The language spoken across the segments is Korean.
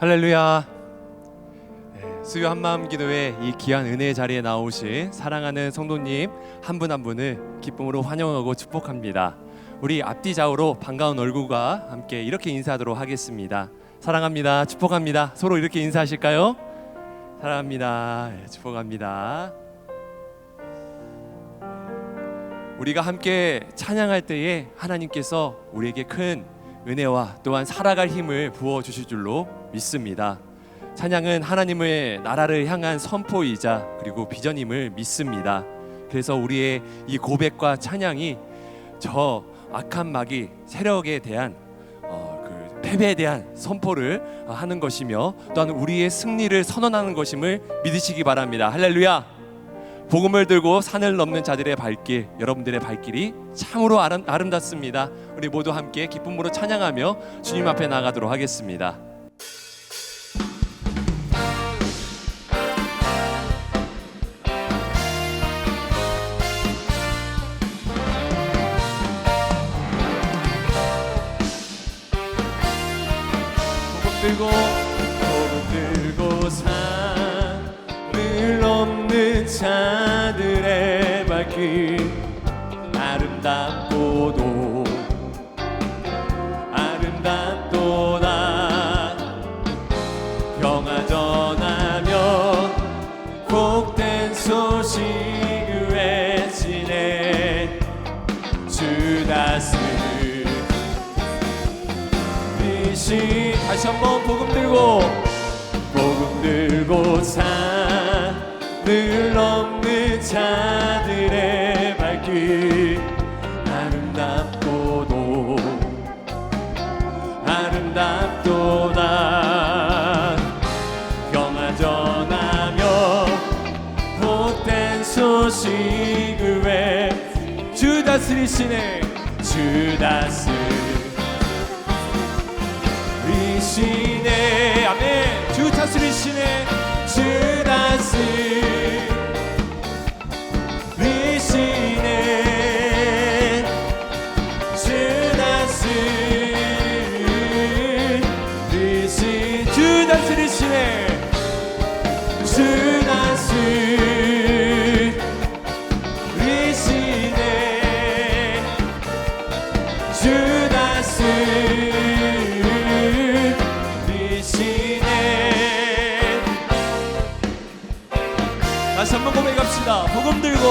할렐루야. 수요 한마음 기도회 이 귀한 은혜의 자리에 나오신 사랑하는 성도님 한 분 한 분을 기쁨으로 환영하고 축복합니다. 우리 앞뒤 좌우로 반가운 얼굴과 함께 이렇게 인사하도록 하겠습니다. 사랑합니다. 축복합니다. 서로 이렇게 인사하실까요? 사랑합니다. 축복합니다. 우리가 함께 찬양할 때에 하나님께서 우리에게 큰 은혜와 또한 살아갈 힘을 부어주실 줄로 믿습니다. 찬양은 하나님의 나라를 향한 선포이자 그리고 비전임을 믿습니다. 그래서 우리의 이 고백과 찬양이 저 악한 마귀 세력에 대한 그 패배에 대한 선포를 하는 것이며 또한 우리의 승리를 선언하는 것임을 믿으시기 바랍니다. 할렐루야. 복음을 들고 산을 넘는 자들의 발길, 여러분들의 발길이 참으로 아름답습니다. 우리 모두 함께 기쁨으로 찬양하며 주님 앞에 나가도록 하겠습니다. 복음 들고 산을 넘는 자들의 발길 아름답도다 평화 전하며 복된 소식 외치네 주 다스리시 다시 한번 복음 들고 산을 넘는 자들의 발길 아름답도다 평화 전하며 복된 소식을 외 주 다스리시네 주 다스리시네 아멘 주 다스리시네 주 다스리시네 주 다스리시네 주 다스리시네 주 다스리시네 주 다스리시네 다시 한번 고백합시다. 복음 들고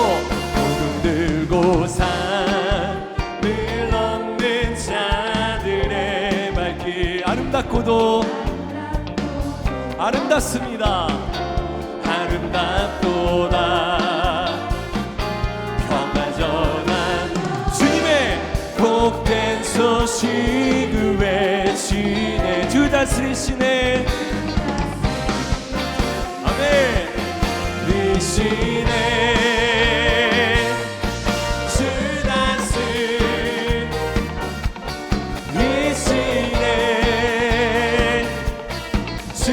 산을 넘는 자들의 발길 아름답습니다. 아름답도다 평화 전한 주님의 복된 소식을 외치네 주 다스리시네 아멘 리시네 주 다스리시네 주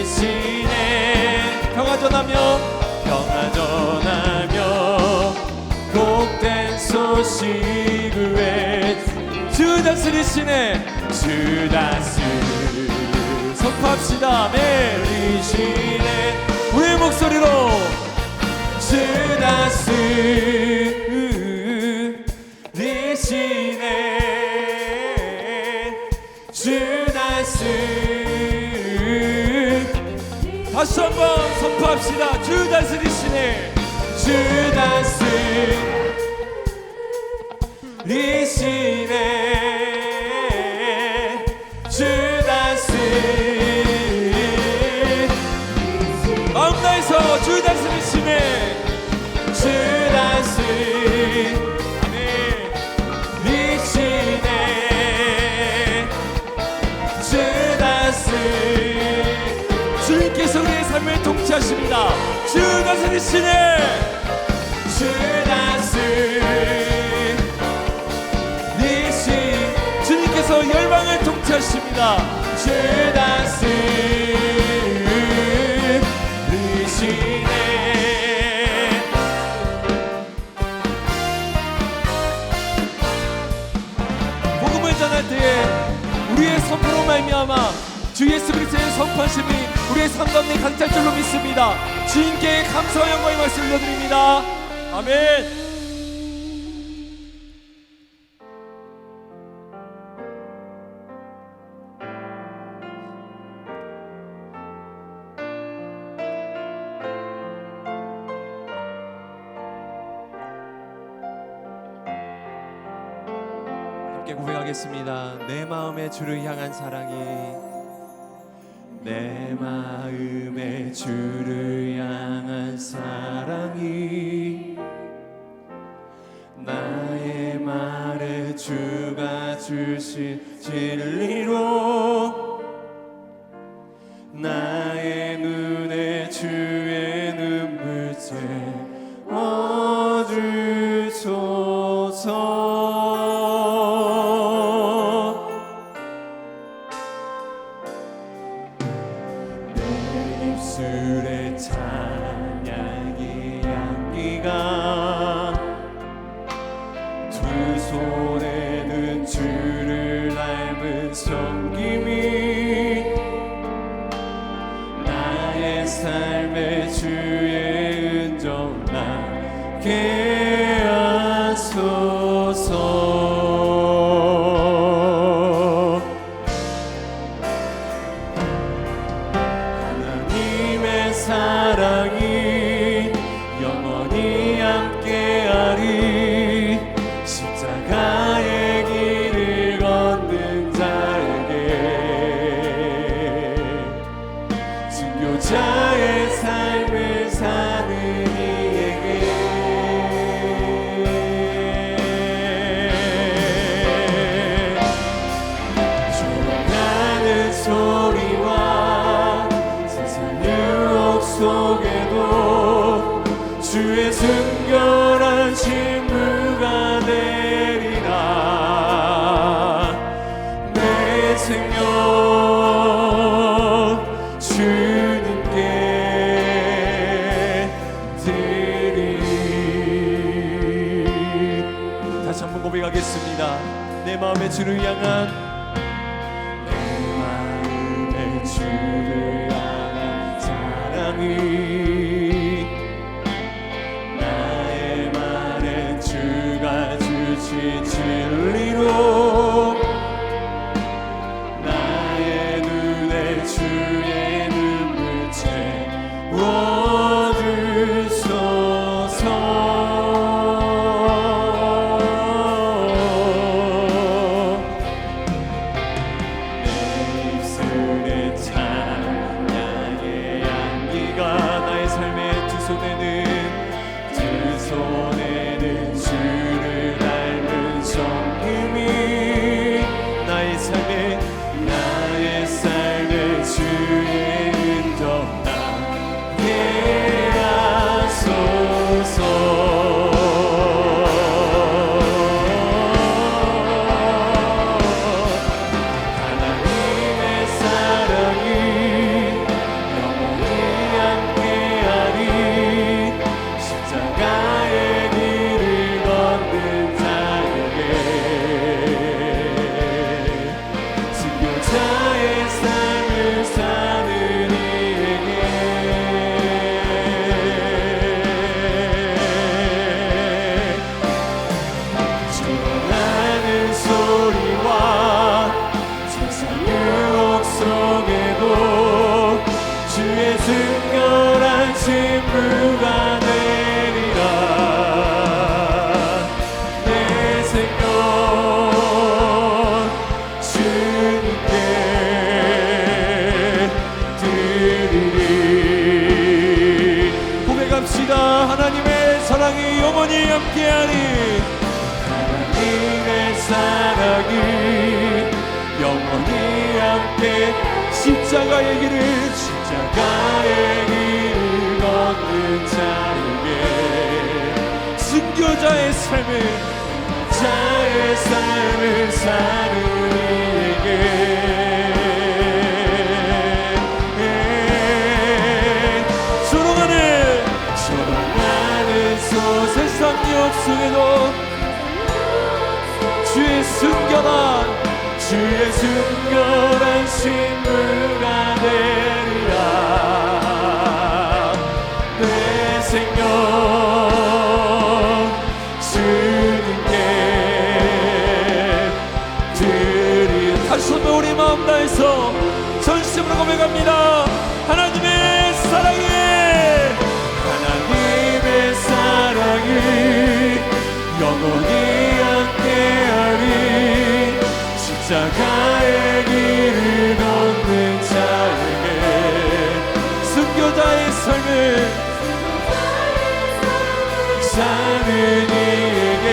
다스리시네 평화 전하며 복된 소식을 외치 주 다스리시네 주 다스리 선포합시다. 메리시네 우리의 목소리로 주 다스리시네 주 다스리 다시 한번 선포합시다. 주 다스리시네 주 다스리시네 주 마음 다해서 주 다스리시네 주 다스리시네 주 다스리 주님께서 우리의 삶을 통치하십니다. 주 다스리시네 주 다스리시 주님께서 열방을 통치하십니다. 주 다스리시네 복음을 전할 때에 우리의 선포로 말미암아 주 예수 그리스도의 선포하심이 우리의 삶 가운데 강탈 줄로 믿습니다. 주님께 감사와 영광의 말씀 올려드립니다. 아멘. 함께 고백하겠습니다. 내 마음의 주를 향한 사랑이, 내 마음의 주를 향한 사랑이, 나의 말에 주가 주신 진리로 나의 눈에 주의 눈물째 어주소서. 내 입술에 찬양의 향기가, 두 손에는 주를 닮은 섬김이, 나의 삶의 주의 은정 나게 하소서. 하나님의 사랑이 영원히 함께하리. 십자가의 길을 걷는 자에게, 순교자의 삶을 사는 이에게, 죽어가는 소리와 세상 유혹 속에도 주의 순결한 신부가 되리라. 내 생명 주님께 드리. 다시 한번 고백하겠습니다. 내 마음의 주를 향한, 내 마음의 주를 향한 사랑이, 나의 말에 주가 주신 진리로 나의 눈에 주의 눈물 채워주소서. 내 입술에 찬양의 향기가, 나의 삶의 두 손에는 주를 닮은 성금이, 나의 삶의 주의 은정 나게 하소서. 하나님의 사랑이 영원히 함께하리. 십자가의 길을 걷는 자에게, 순교자의 삶을 사는 이에게, 죽어가는 소리와 세상 유혹 속에도 주의 순결한 신부가 되리라. 내 생명 주님께 드리리. 고백합시다. 하나님의 사랑이 영원히 함께하리. 하나님의 사랑이 영원히 함께, 십자가의 길을 걷는 자에게, 순교자의 삶을 사는 이에게, 조롱하는 세상 유혹 속에도 주의 순결한 주의 순결한 신부가 되리라. 내 생명 주님께 드리. 다시 한번 우리 마음 다해서 전심으로 고백합니다. 하나님의 사랑이, 하나님의 사랑이 영원히 함께하리. 십자가의 길을 걷는 자에게, 순교자의 삶을 사는 이에게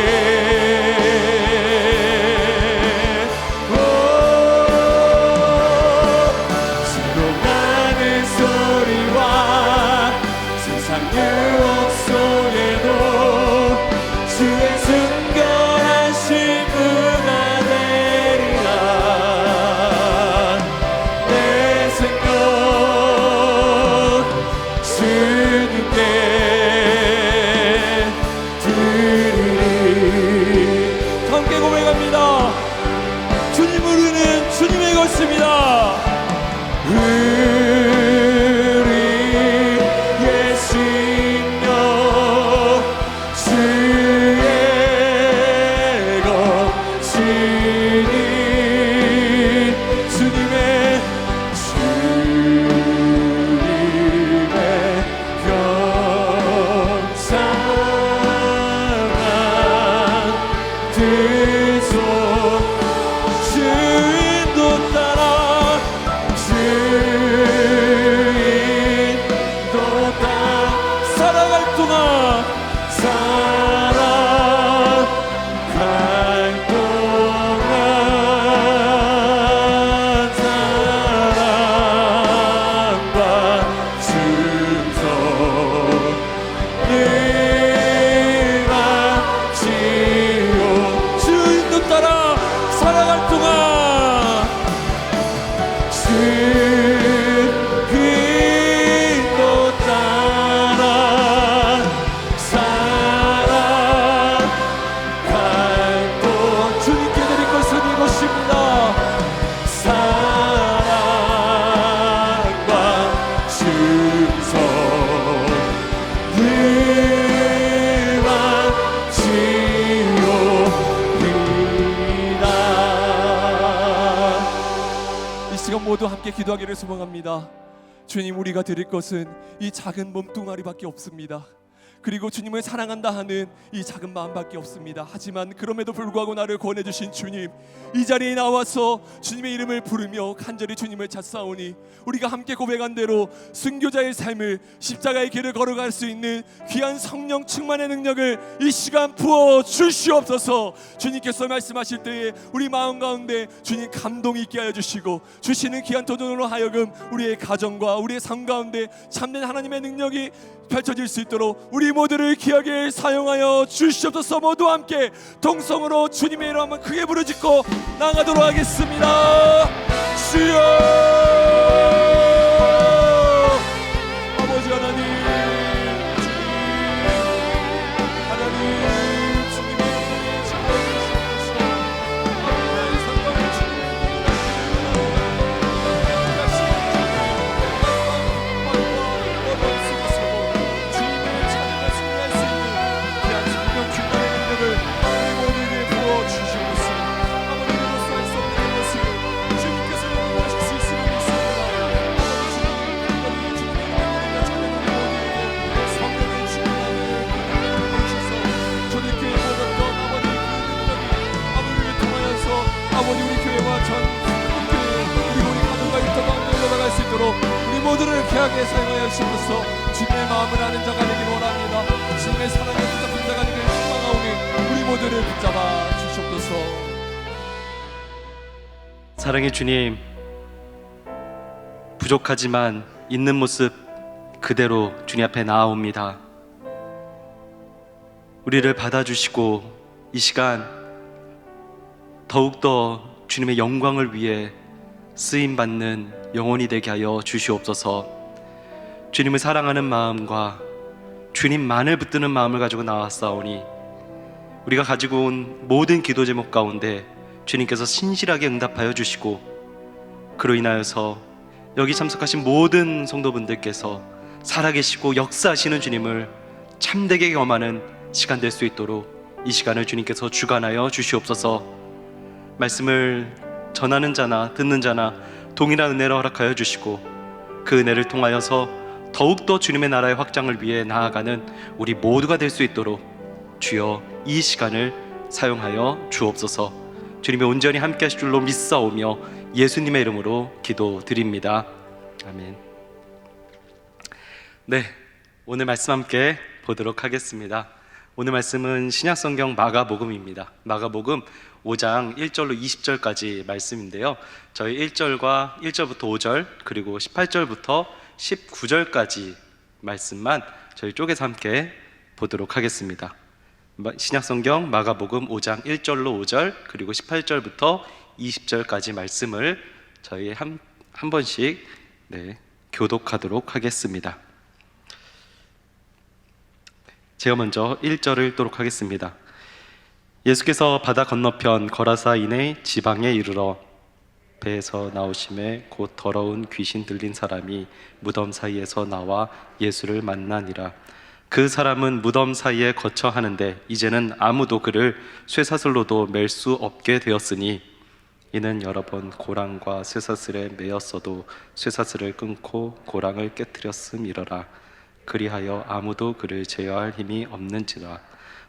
진동하는 소리와 세상 유혹 속에도 주의 순결한 신부가 되리라. 내 생명 주님께 드리리. 함께 고백합니다. 주님, 우리는 주님의 것입니다. 우리의 심령 주의 것이니. 주님의 병상한 뜻속 주인도 따라, 주인도 따라 살아갈 동안, 살아갈 동안 사랑과 충성 늘 마치오. 주인도 따라 살아갈 동안, 주인도 따라 살아갈 동. 주님께 드릴 것은 이것입니다. 사랑과 충성 늘 마치오리다. 이 시간 모두 함께 기도하기를 소망합니다. 주님, 우리가 드릴 것은 이 작은 몸뚱아리밖에 없습니다. 그리고 주님을 사랑한다 하는 이 작은 마음밖에 없습니다. 하지만 그럼에도 불구하고 나를 구원해주신 주님, 이 자리에 나와서 주님의 이름을 부르며 간절히 주님을 찾사오니 우리가 함께 고백한 대로 순교자의 삶을, 십자가의 길을 걸어갈 수 있는 귀한 성령 충만의 능력을 이 시간 부어 주시옵소서. 주님께서 말씀하실 때에 우리 마음 가운데 주님 감동이 있게 하여 주시고, 주시는 귀한 도전으로 하여금 우리의 가정과 우리의 삶 가운데 참된 하나님의 능력이 펼쳐질 수 있도록 우리 모두를 귀하게 사용하여 주시옵소서. 모두 함께 동성으로 주님의 이름 한번 크게 부르짖고 나가도록 하겠습니다. 주여, 아버지 하나님, 하나님 주님의 정말 주시옵소서. 아버지의 성령을 주님의 아버지 우리 교회와 전 국교회 그리고 우리 가족과 일터가 올라갈 수 있도록 우리 모두를 귀하게 사용하여 주셔서 주님의 마음을 아는 자가 되기를 원합니다. 주님의 사랑을 붙잡은 자가 되기를 소망하오니 우리 모두를 붙잡아 주시옵소서. 사랑의 주님, 부족하지만 있는 모습 그대로 주님 앞에 나아옵니다. 우리를 받아주시고 이 시간 더욱더 주님의 영광을 위해 쓰임받는 영혼이 되게 하여 주시옵소서. 주님을 사랑하는 마음과 주님만을 붙드는 마음을 가지고 나왔사오니 우리가 가지고 온 모든 기도 제목 가운데 주님께서 신실하게 응답하여 주시고, 그로 인하여서 여기 참석하신 모든 성도분들께서 살아계시고 역사하시는 주님을 참되게 경험하는 시간 될 수 있도록 이 시간을 주님께서 주관하여 주시옵소서. 말씀을 전하는 자나 듣는 자나 동일한 은혜를 허락하여 주시고, 그 은혜를 통하여서 더욱더 주님의 나라의 확장을 위해 나아가는 우리 모두가 될 수 있도록 주여 이 시간을 사용하여 주옵소서. 주님의 온전히 함께 하실 줄로 믿사오며 예수님의 이름으로 기도드립니다. 아멘. 네, 오늘 말씀 함께 보도록 하겠습니다. 오늘 말씀은 신약성경 마가복음입니다. 마가복음 5장 1절로 20절까지 말씀인데요, 저희 1절부터 5절 그리고 18절부터 19절까지 말씀만 저희 쪽에서 함께 보도록 하겠습니다. 신약성경 마가복음 5장 1절로 5절 그리고 18절부터 20절까지 말씀을 저희 한 번씩 교독하도록 하겠습니다. 제가 먼저 1절을 읽도록 하겠습니다. 예수께서 바다 건너편 거라사인의 지방에 이르러 배에서 나오심에 곧 더러운 귀신 들린 사람이 무덤 사이에서 나와 예수를 만나니라. 그 사람은 무덤 사이에 거처 하는데 이제는 아무도 그를 쇠사슬로도 맬 수 없게 되었으니, 이는 여러 번 고랑과 쇠사슬에 매였어도 쇠사슬을 끊고 고랑을 깨뜨렸음이러라. 그리하여 아무도 그를 제어할 힘이 없는지라.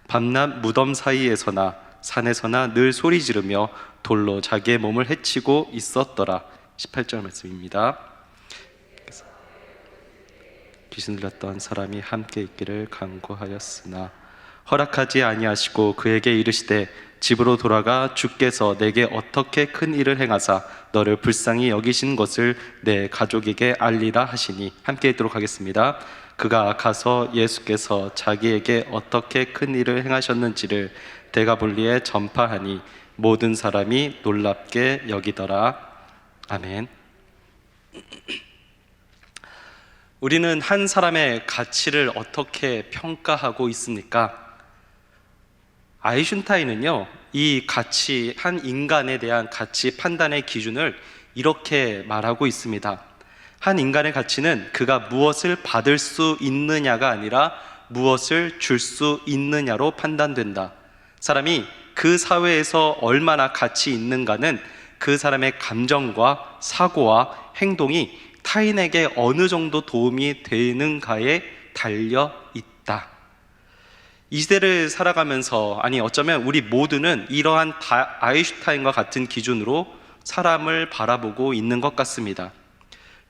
밤낮 무덤 사이에서나 산에서나 늘 소리 지르며 돌로 자기의 몸을 해치고 있었더라. 18절 말씀입니다. 귀신 들렸던 사람이 함께 있기를 간구하였으나 허락하지 아니하시고 그에게 이르시되 집으로 돌아가 주께서 내게 어떻게 큰 일을 행하사 너를 불쌍히 여기신 것을 내 가족에게 알리라 하시니, 함께 읽도록 하겠습니다. 그가 가서 예수께서 자기에게 어떻게 큰 일을 행하셨는지를 데가볼리에 전파하니 모든 사람이 놀랍게 여기더라. 아멘. 우리는 한 사람의 가치를 어떻게 평가하고 있습니까? 아이슌타인은요, 이 가치, 한 인간에 대한 가치 판단의 기준을 이렇게 말하고 있습니다. 한 인간의 가치는 그가 무엇을 받을 수 있느냐가 아니라 무엇을 줄 수 있느냐로 판단된다. 사람이 그 사회에서 얼마나 가치 있는가는 그 사람의 감정과 사고와 행동이 타인에게 어느 정도 도움이 되는가에 달려 있다. 이 시대를 살아가면서, 아니 어쩌면 우리 모두는 이러한 아인슈타인과 같은 기준으로 사람을 바라보고 있는 것 같습니다.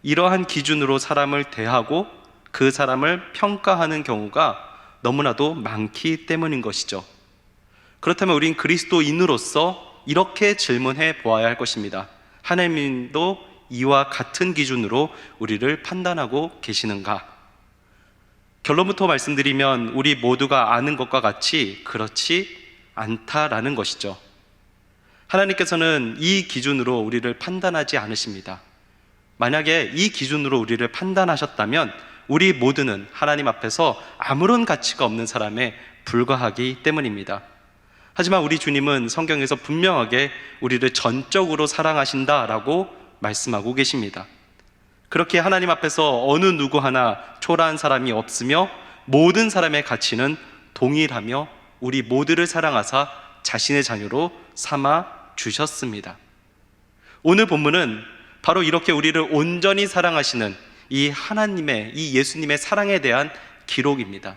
이러한 기준으로 사람을 대하고 그 사람을 평가하는 경우가 너무나도 많기 때문인 것이죠. 그렇다면 우린 그리스도인으로서 이렇게 질문해 보아야 할 것입니다. 하나님도 이와 같은 기준으로 우리를 판단하고 계시는가? 결론부터 말씀드리면 우리 모두가 아는 것과 같이 그렇지 않다라는 것이죠. 하나님께서는 이 기준으로 우리를 판단하지 않으십니다. 만약에 이 기준으로 우리를 판단하셨다면 우리 모두는 하나님 앞에서 아무런 가치가 없는 사람에 불과하기 때문입니다. 하지만 우리 주님은 성경에서 분명하게 우리를 전적으로 사랑하신다라고 말씀하고 계십니다. 그렇게 하나님 앞에서 어느 누구 하나 초라한 사람이 없으며 모든 사람의 가치는 동일하며 우리 모두를 사랑하사 자신의 자녀로 삼아 주셨습니다. 오늘 본문은 바로 이렇게 우리를 온전히 사랑하시는 이 하나님의, 이 예수님의 사랑에 대한 기록입니다.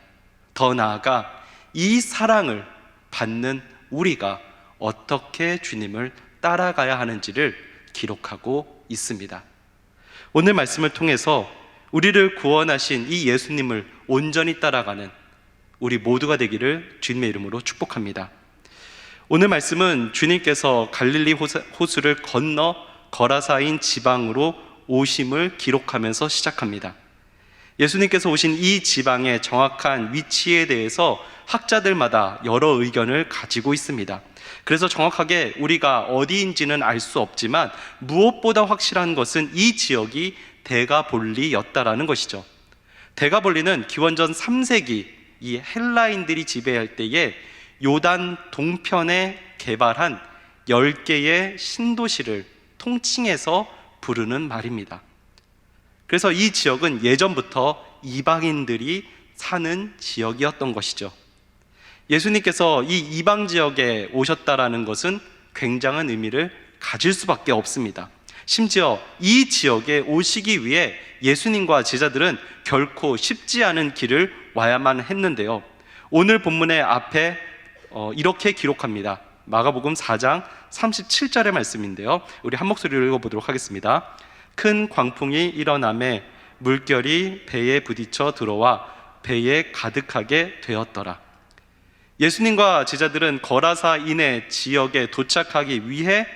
더 나아가 이 사랑을 받는 우리가 어떻게 주님을 따라가야 하는지를 기록하고 있습니다. 오늘 말씀을 통해서 우리를 구원하신 이 예수님을 온전히 따라가는 우리 모두가 되기를 주님의 이름으로 축복합니다. 오늘 말씀은 주님께서 갈릴리 호수를 건너 거라사인 지방으로 오심을 기록하면서 시작합니다. 예수님께서 오신 이 지방의 정확한 위치에 대해서 학자들마다 여러 의견을 가지고 있습니다. 그래서 정확하게 우리가 어디인지는 알 수 없지만 무엇보다 확실한 것은 이 지역이 데가볼리였다라는 것이죠. 데가볼리는 기원전 3세기 이 헬라인들이 지배할 때에 요단 동편에 개발한 10개의 신도시를 통칭해서 부르는 말입니다. 그래서 이 지역은 예전부터 이방인들이 사는 지역이었던 것이죠. 예수님께서 이 이방 지역에 오셨다라는 것은 굉장한 의미를 가질 수밖에 없습니다. 심지어 이 지역에 오시기 위해 예수님과 제자들은 결코 쉽지 않은 길을 와야만 했는데요. 오늘 본문의 앞에 이렇게 기록합니다. 마가복음 4장 37절의 말씀인데요. 우리 한 목소리로 읽어보도록 하겠습니다. 큰 광풍이 일어나매 물결이 배에 부딪혀 들어와 배에 가득하게 되었더라. 예수님과 제자들은 거라사 이내 지역에 도착하기 위해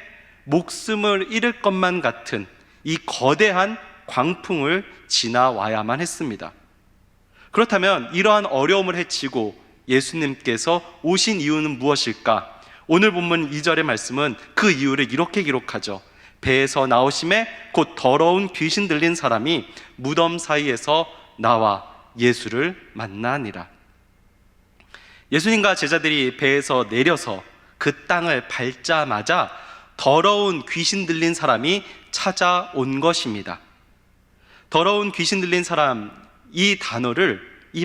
목숨을 잃을 것만 같은 이 거대한 광풍을 지나와야만 했습니다. 그렇다면 이러한 어려움을 헤치고 예수님께서 오신 이유는 무엇일까? 오늘 본문 2절의 말씀은 그 이유를 이렇게 기록하죠. 배에서 나오심에 곧 더러운 귀신 들린 사람이 무덤 사이에서 나와 예수를 만나니라. 예수님과 제자들이 배에서 내려서 그 땅을 밟자마자 더러운 귀신 들린 사람이 찾아온 것입니다. 더러운 귀신 들린 사람, 이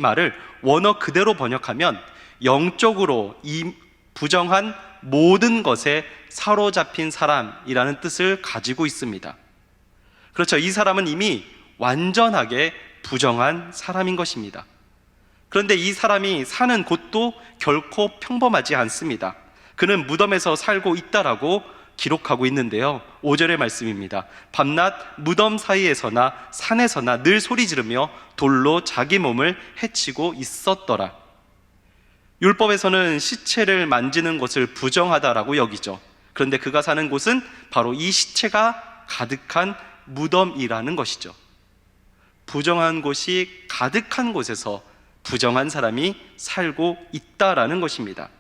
말을 원어 그대로 번역하면 영적으로 이 부정한 모든 것에 사로잡힌 사람이라는 뜻을 가지고 있습니다. 그렇죠. 이 사람은 이미 완전하게 부정한 사람인 것입니다. 그런데 이 사람이 사는 곳도 결코 평범하지 않습니다. 그는 무덤에서 살고 있다라고 기록하고 있는데요. 5절의 말씀입니다. 밤낮 무덤 사이에서나 산에서나 늘 소리 지르며 돌로 자기 몸을 해치고 있었더라. 율법에서는 시체를 만지는 것을 부정하다라고 여기죠. 그런데 그가 사는 곳은 바로 이 시체가 가득한 무덤이라는 것이죠. 부정한 곳이 가득한 곳에서 부정한 사람이 살고 있다라는 것입니다.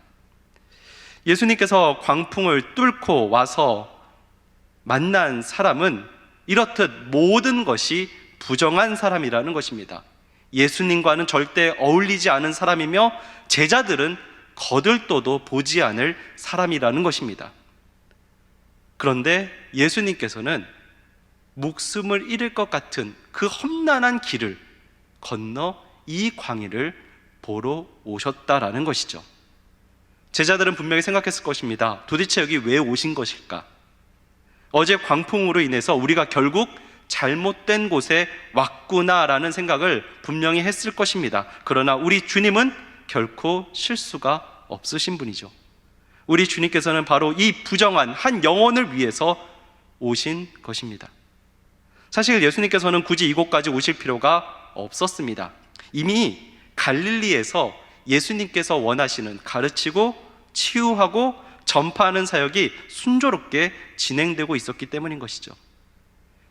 예수님께서 광풍을 뚫고 와서 만난 사람은 이렇듯 모든 것이 부정한 사람이라는 것입니다. 예수님과는 절대 어울리지 않은 사람이며 제자들은 거들떠도 보지 않을 사람이라는 것입니다. 그런데 예수님께서는 목숨을 잃을 것 같은 그 험난한 길을 건너 이 광야를 보러 오셨다라는 것이죠. 제자들은 분명히 생각했을 것입니다. 도대체 여기 왜 오신 것일까? 어제 광풍으로 인해서 우리가 결국 잘못된 곳에 왔구나라는 생각을 분명히 했을 것입니다. 그러나 우리 주님은 결코 실수가 없으신 분이죠. 우리 주님께서는 바로 이 부정한 한 영혼을 위해서 오신 것입니다. 사실 예수님께서는 굳이 이곳까지 오실 필요가 없었습니다. 이미 갈릴리에서 예수님께서 원하시는 가르치고 치유하고 전파하는 사역이 순조롭게 진행되고 있었기 때문인 것이죠.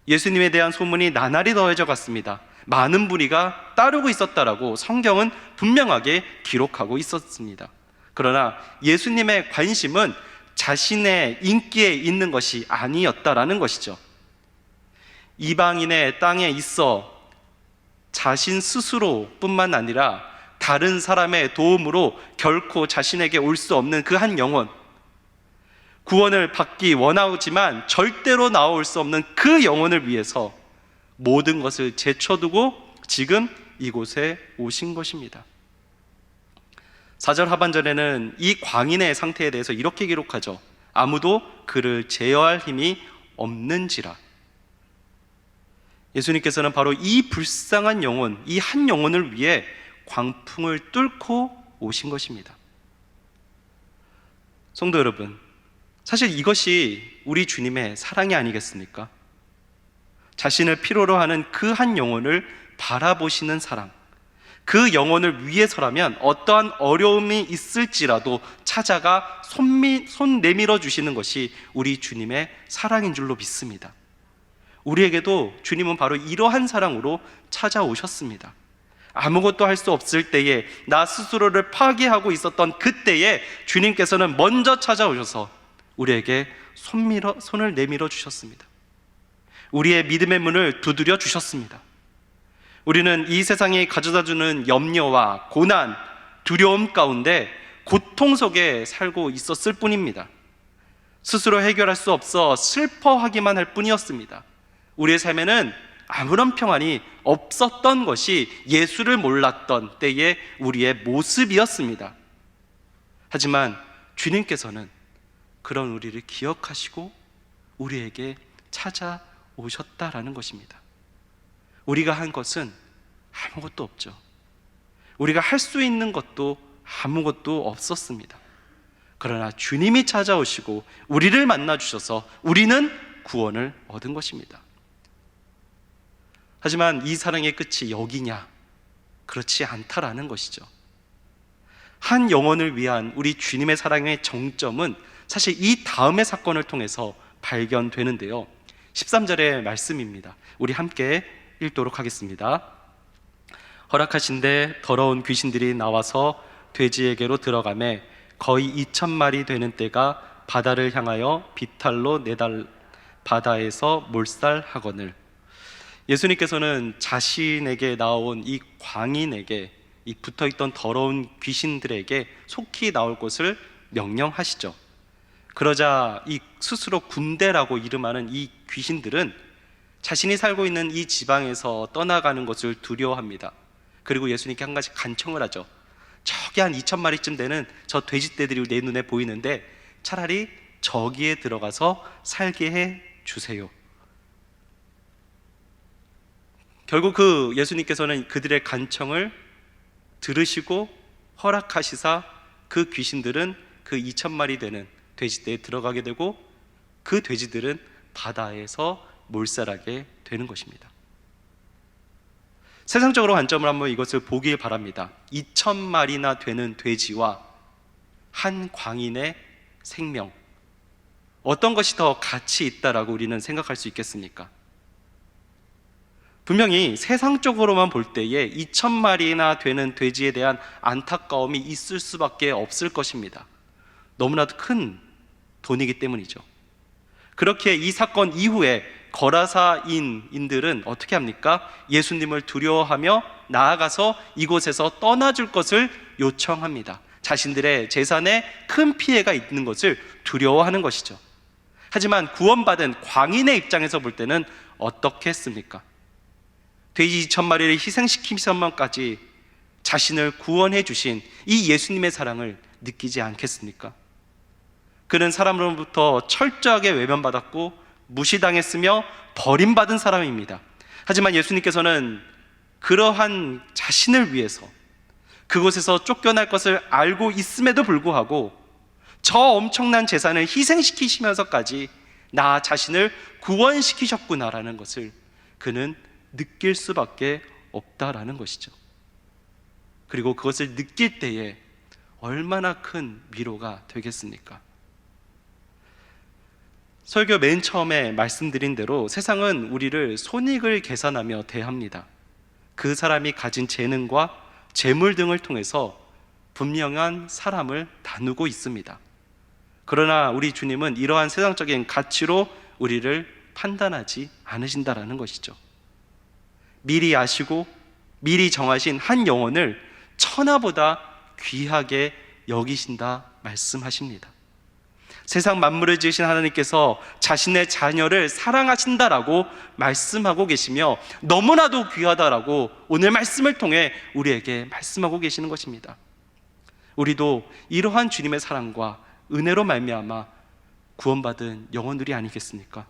예수님에 대한 소문이 나날이 더해져 갔습니다. 많은 무리가 따르고 있었다라고 성경은 분명하게 기록하고 있었습니다. 그러나 예수님의 관심은 자신의 인기에 있는 것이 아니었다라는 것이죠. 이방인의 땅에 있어 자신 스스로뿐만 아니라 다른 사람의 도움으로 결코 자신에게 올 수 없는 그 한 영혼, 구원을 받기 원하지만 절대로 나올 수 없는 그 영혼을 위해서 모든 것을 제쳐두고 지금 이곳에 오신 것입니다. 4절 하반절에는 이 광인의 상태에 대해서 이렇게 기록하죠. 아무도 그를 제어할 힘이 없는지라. 예수님께서는 바로 이 불쌍한 영혼, 이 한 영혼을 위해 광풍을 뚫고 오신 것입니다. 성도 여러분, 사실 이것이 우리 주님의 사랑이 아니겠습니까? 자신을 필요로 하는 그 한 영혼을 바라보시는 사랑, 그 영혼을 위해서라면 어떠한 어려움이 있을지라도 찾아가 손 내밀어 주시는 것이 우리 주님의 사랑인 줄로 믿습니다. 우리에게도 주님은 바로 이러한 사랑으로 찾아오셨습니다. 아무것도 할 수 없을 때에, 나 스스로를 파괴하고 있었던 그때에 주님께서는 먼저 찾아오셔서 우리에게 손을 내밀어 주셨습니다. 우리의 믿음의 문을 두드려 주셨습니다. 우리는 이 세상이 가져다주는 염려와 고난, 두려움 가운데 고통 속에 살고 있었을 뿐입니다. 스스로 해결할 수 없어 슬퍼하기만 할 뿐이었습니다. 우리의 삶에는 아무런 평안이 없었던 것이 예수를 몰랐던 때의 우리의 모습이었습니다. 하지만 주님께서는 그런 우리를 기억하시고 우리에게 찾아오셨다라는 것입니다. 우리가 한 것은 아무것도 없죠. 우리가 할 수 있는 것도 아무것도 없었습니다. 그러나 주님이 찾아오시고 우리를 만나 주셔서 우리는 구원을 얻은 것입니다. 하지만 이 사랑의 끝이 여기냐? 그렇지 않다라는 것이죠. 한 영혼을 위한 우리 주님의 사랑의 정점은 사실 이 다음의 사건을 통해서 발견되는데요. 13절의 말씀입니다. 우리 함께 읽도록 하겠습니다. 허락하신데 더러운 귀신들이 나와서 돼지에게로 들어가매 거의 2,000마리 되는 떼가 바다를 향하여 비탈로 바다에서 몰살하거늘. 예수님께서는 자신에게 나온 이 광인에게, 이 붙어있던 더러운 귀신들에게 속히 나올 것을 명령하시죠. 그러자 이 스스로 군대라고 이름하는 이 귀신들은 자신이 살고 있는 이 지방에서 떠나가는 것을 두려워합니다. 그리고 예수님께 한 가지 간청을 하죠. 저기 한 2,000마리쯤 되는 저 돼지떼들이 내 눈에 보이는데 차라리 저기에 들어가서 살게 해 주세요. 결국 그 예수님께서는 그들의 간청을 들으시고 허락하시사 그 귀신들은 그 2,000마리 되는 돼지떼에 들어가게 되고 그 돼지들은 바다에서 몰살하게 되는 것입니다. 세상적으로 관점을 한번 이것을 보길 바랍니다. 2,000마리나 되는 돼지와 한 광인의 생명, 어떤 것이 더 가치 있다라고 우리는 생각할 수 있겠습니까? 분명히 세상적으로만 볼 때에 2,000마리나 되는 돼지에 대한 안타까움이 있을 수밖에 없을 것입니다. 너무나도 큰 돈이기 때문이죠. 그렇게 이 사건 이후에 거라사인들은 어떻게 합니까? 예수님을 두려워하며 나아가서 이곳에서 떠나줄 것을 요청합니다. 자신들의 재산에 큰 피해가 있는 것을 두려워하는 것이죠. 하지만 구원받은 광인의 입장에서 볼 때는 어떻게 했습니까? 돼지 2,000마리를 희생시키면서까지 자신을 구원해 주신 이 예수님의 사랑을 느끼지 않겠습니까? 그는 사람으로부터 철저하게 외면받았고 무시당했으며 버림받은 사람입니다. 하지만 예수님께서는 그러한 자신을 위해서 그곳에서 쫓겨날 것을 알고 있음에도 불구하고 저 엄청난 재산을 희생시키시면서까지 나 자신을 구원시키셨구나라는 것을 그는 느낄 수밖에 없다라는 것이죠. 그리고 그것을 느낄 때에 얼마나 큰 위로가 되겠습니까? 설교 맨 처음에 말씀드린 대로 세상은 우리를 손익을 계산하며 대합니다. 그 사람이 가진 재능과 재물 등을 통해서 분명한 사람을 나누고 있습니다. 그러나 우리 주님은 이러한 세상적인 가치로 우리를 판단하지 않으신다라는 것이죠. 미리 아시고 미리 정하신 한 영혼을 천하보다 귀하게 여기신다 말씀하십니다. 세상 만물을 지으신 하나님께서 자신의 자녀를 사랑하신다라고 말씀하고 계시며 너무나도 귀하다라고 오늘 말씀을 통해 우리에게 말씀하고 계시는 것입니다. 우리도 이러한 주님의 사랑과 은혜로 말미암아 구원받은 영혼들이 아니겠습니까?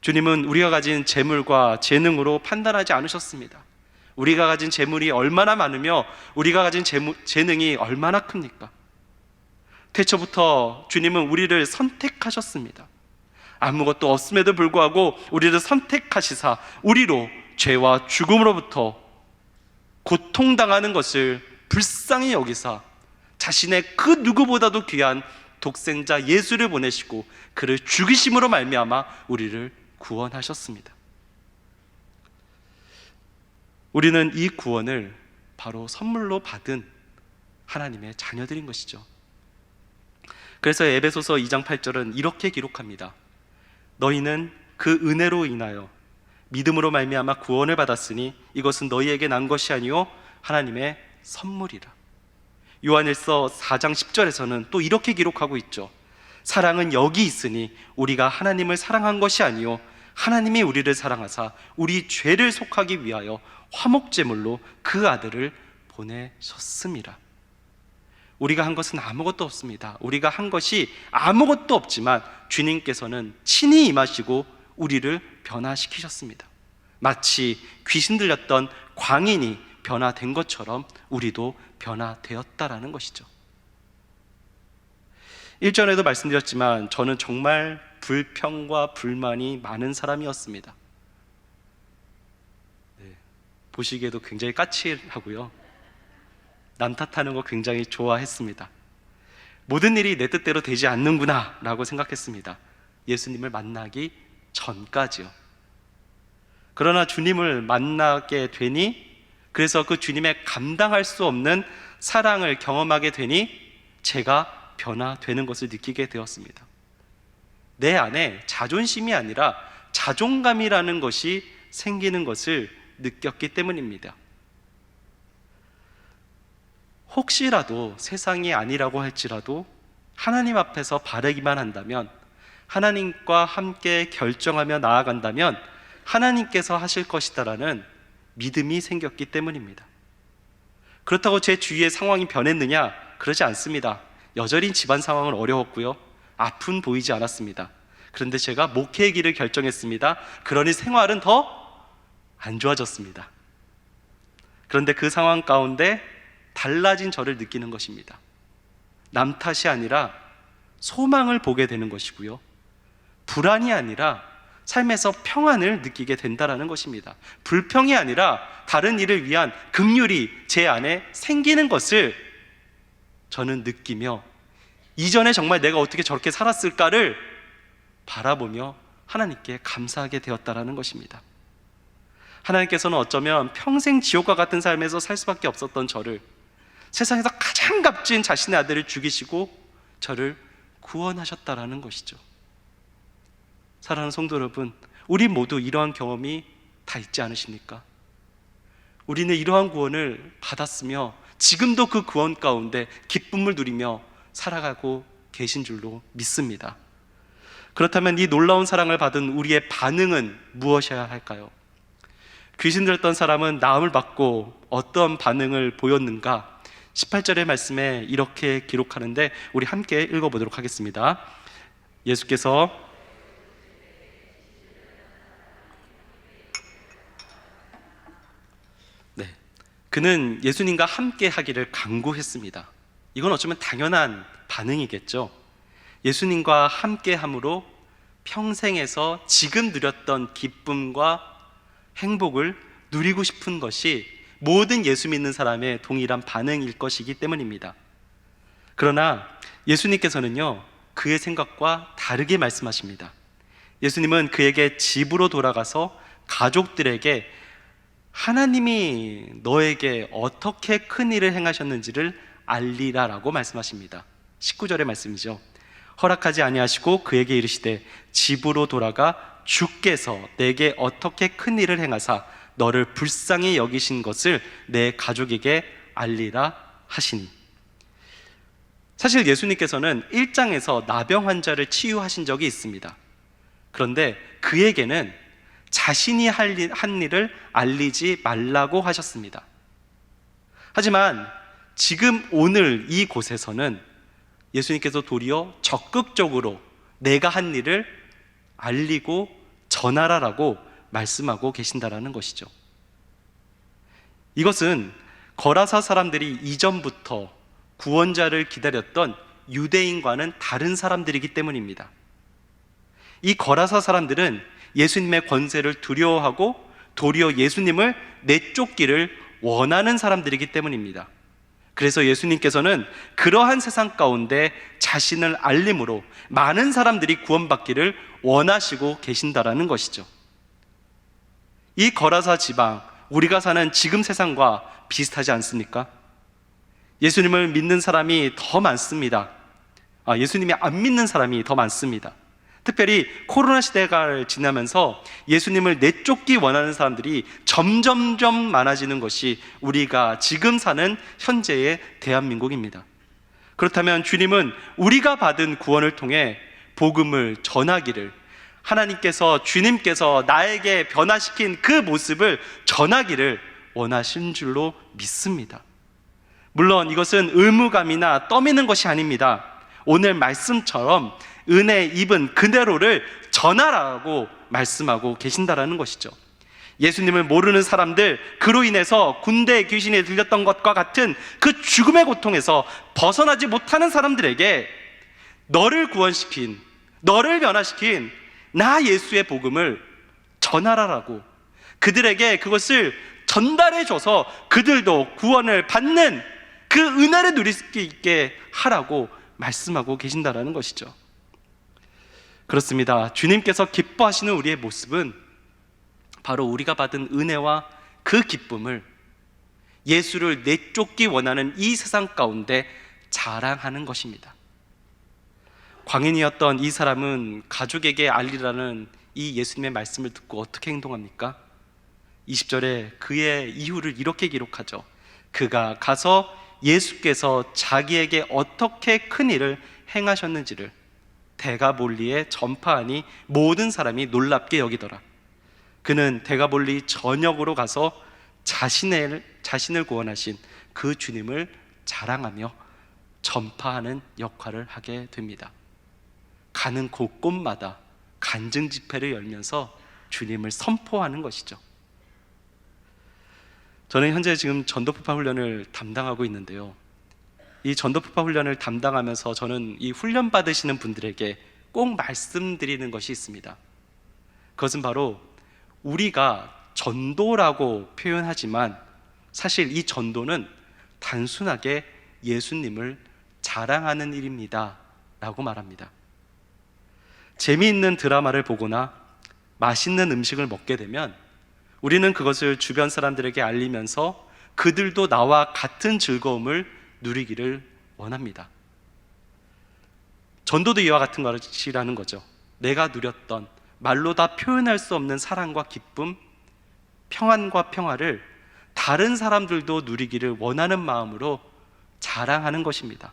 주님은 우리가 가진 재물과 재능으로 판단하지 않으셨습니다. 우리가 가진 재물이 얼마나 많으며 우리가 가진 재능이 얼마나 큽니까? 태초부터 주님은 우리를 선택하셨습니다. 아무것도 없음에도 불구하고 우리를 선택하시사 우리로 죄와 죽음으로부터 고통당하는 것을 불쌍히 여기사 자신의 그 누구보다도 귀한 독생자 예수를 보내시고 그를 죽이심으로 말미암아 우리를 구원하셨습니다. 우리는 이 구원을 바로 선물로 받은 하나님의 자녀들인 것이죠. 그래서 에베소서 2장 8절은 이렇게 기록합니다. 너희는 그 은혜로 인하여 믿음으로 말미암아 구원을 받았으니 이것은 너희에게 난 것이 아니요 하나님의 선물이라. 요한일서 4장 10절에서는 또 이렇게 기록하고 있죠. 사랑은 여기 있으니 우리가 하나님을 사랑한 것이 아니요 하나님이 우리를 사랑하사 우리 죄를 속하기 위하여 화목제물로 그 아들을 보내셨습니다. 우리가 한 것은 아무것도 없습니다. 우리가 한 것이 아무것도 없지만 주님께서는 친히 임하시고 우리를 변화시키셨습니다. 마치 귀신 들렸던 광인이 변화된 것처럼 우리도 변화되었다라는 것이죠. 1절에도 말씀드렸지만 저는 정말 불평과 불만이 많은 사람이었습니다. 보시기에도 굉장히 까칠하고요, 남 탓하는 거 굉장히 좋아했습니다. 모든 일이 내 뜻대로 되지 않는구나 라고 생각했습니다. 예수님을 만나기 전까지요. 그러나 주님을 만나게 되니, 그래서 그 주님의 감당할 수 없는 사랑을 경험하게 되니 제가 변화되는 것을 느끼게 되었습니다. 내 안에 자존심이 아니라 자존감이라는 것이 생기는 것을 느꼈기 때문입니다. 혹시라도 세상이 아니라고 할지라도 하나님 앞에서 바르기만 한다면, 하나님과 함께 결정하며 나아간다면 하나님께서 하실 것이다라는 믿음이 생겼기 때문입니다. 그렇다고 제 주위의 상황이 변했느냐? 그러지 않습니다. 여전히 집안 상황은 어려웠고요, 아픈 보이지 않았습니다. 그런데 제가 목회의 길을 결정했습니다. 그러니 생활은 더 안 좋아졌습니다. 그런데 그 상황 가운데 달라진 저를 느끼는 것입니다. 남 탓이 아니라 소망을 보게 되는 것이고요, 불안이 아니라 삶에서 평안을 느끼게 된다는 것입니다. 불평이 아니라 다른 일을 위한 긍휼이 제 안에 생기는 것을 저는 느끼며, 이전에 정말 내가 어떻게 저렇게 살았을까를 바라보며 하나님께 감사하게 되었다는 것입니다. 하나님께서는 어쩌면 평생 지옥과 같은 삶에서 살 수밖에 없었던 저를, 세상에서 가장 값진 자신의 아들을 죽이시고 저를 구원하셨다라는 것이죠. 사랑하는 성도 여러분, 우리 모두 이러한 경험이 다 있지 않으십니까? 우리는 이러한 구원을 받았으며 지금도 그 구원 가운데 기쁨을 누리며 살아가고 계신 줄로 믿습니다. 그렇다면 이 놀라운 사랑을 받은 우리의 반응은 무엇이어야 할까요? 귀신 들었던 사람은 나음을 받고 어떤 반응을 보였는가? 18절의 말씀에 이렇게 기록하는데 우리 함께 읽어보도록 하겠습니다. 예수께서 그는 예수님과 함께 하기를 간구했습니다. 이건 어쩌면 당연한 반응이겠죠. 예수님과 함께 함으로 평생에서 지금 누렸던 기쁨과 행복을 누리고 싶은 것이 모든 예수 믿는 사람의 동일한 반응일 것이기 때문입니다. 그러나 예수님께서는요, 그의 생각과 다르게 말씀하십니다. 예수님은 그에게 집으로 돌아가서 가족들에게 하나님이 너에게 어떻게 큰 일을 행하셨는지를 알리라라고 말씀하십니다. 19절의 말씀이죠. 허락하지 아니하시고 그에게 이르시되 집으로 돌아가 주께서 내게 어떻게 큰 일을 행하사 너를 불쌍히 여기신 것을 내 가족에게 알리라 하시니. 사실 예수님께서는 1장에서 나병 환자를 치유하신 적이 있습니다. 그런데 그에게는 자신이 한 일을 알리지 말라고 하셨습니다. 하지만 지금 오늘 이곳에서는 예수님께서 도리어 적극적으로 내가 한 일을 알리고 전하라라고 말씀하고 계신다라는 것이죠. 이것은 거라사 사람들이 이전부터 구원자를 기다렸던 유대인과는 다른 사람들이기 때문입니다. 이 거라사 사람들은 예수님의 권세를 두려워하고 도리어 예수님을 내쫓기를 원하는 사람들이기 때문입니다. 그래서 예수님께서는 그러한 세상 가운데 자신을 알림으로 많은 사람들이 구원받기를 원하시고 계신다라는 것이죠. 이 거라사 지방, 우리가 사는 지금 세상과 비슷하지 않습니까? 예수님을 믿는 사람이 더 많습니다. 예수님이 안 믿는 사람이 더 많습니다. 특별히 코로나 시대가 지나면서 예수님을 내쫓기 원하는 사람들이 점점점 많아지는 것이 우리가 지금 사는 현재의 대한민국입니다. 그렇다면 주님은 우리가 받은 구원을 통해 복음을 전하기를, 하나님께서, 주님께서 나에게 변화시킨 그 모습을 전하기를 원하신 줄로 믿습니다. 물론 이것은 의무감이나 떠미는 것이 아닙니다. 오늘 말씀처럼 은혜 입은 그대로를 전하라고 말씀하고 계신다라는 것이죠. 예수님을 모르는 사람들, 그로 인해서 군대의 귀신이 들렸던 것과 같은 그 죽음의 고통에서 벗어나지 못하는 사람들에게 너를 구원시킨, 너를 변화시킨 나 예수의 복음을 전하라라고, 그들에게 그것을 전달해줘서 그들도 구원을 받는 그 은혜를 누릴 수 있게 하라고 말씀하고 계신다라는 것이죠. 그렇습니다. 주님께서 기뻐하시는 우리의 모습은 바로 우리가 받은 은혜와 그 기쁨을 예수를 내쫓기 원하는 이 세상 가운데 자랑하는 것입니다. 광인이었던 이 사람은 가족에게 알리라는 이 예수님의 말씀을 듣고 어떻게 행동합니까? 20절에 그의 이유를 이렇게 기록하죠. 그가 가서 예수께서 자기에게 어떻게 큰 일을 행하셨는지를 데가볼리에 전파하니 모든 사람이 놀랍게 여기더라. 그는 데가볼리 전역으로 가서 자신을 구원하신 그 주님을 자랑하며 전파하는 역할을 하게 됩니다. 가는 곳곳마다 간증 집회를 열면서 주님을 선포하는 것이죠. 저는 현재 지금 전도폭파 훈련을 담당하고 있는데요, 이 전도폭파 훈련을 담당하면서 저는 이 훈련 받으시는 분들에게 꼭 말씀드리는 것이 있습니다. 그것은 바로 우리가 전도라고 표현하지만 사실 이 전도는 단순하게 예수님을 자랑하는 일입니다 라고 말합니다. 재미있는 드라마를 보거나 맛있는 음식을 먹게 되면 우리는 그것을 주변 사람들에게 알리면서 그들도 나와 같은 즐거움을 누리기를 원합니다. 전도도 이와 같은 것이라는 거죠. 내가 누렸던 말로 다 표현할 수 없는 사랑과 기쁨, 평안과 평화를 다른 사람들도 누리기를 원하는 마음으로 자랑하는 것입니다.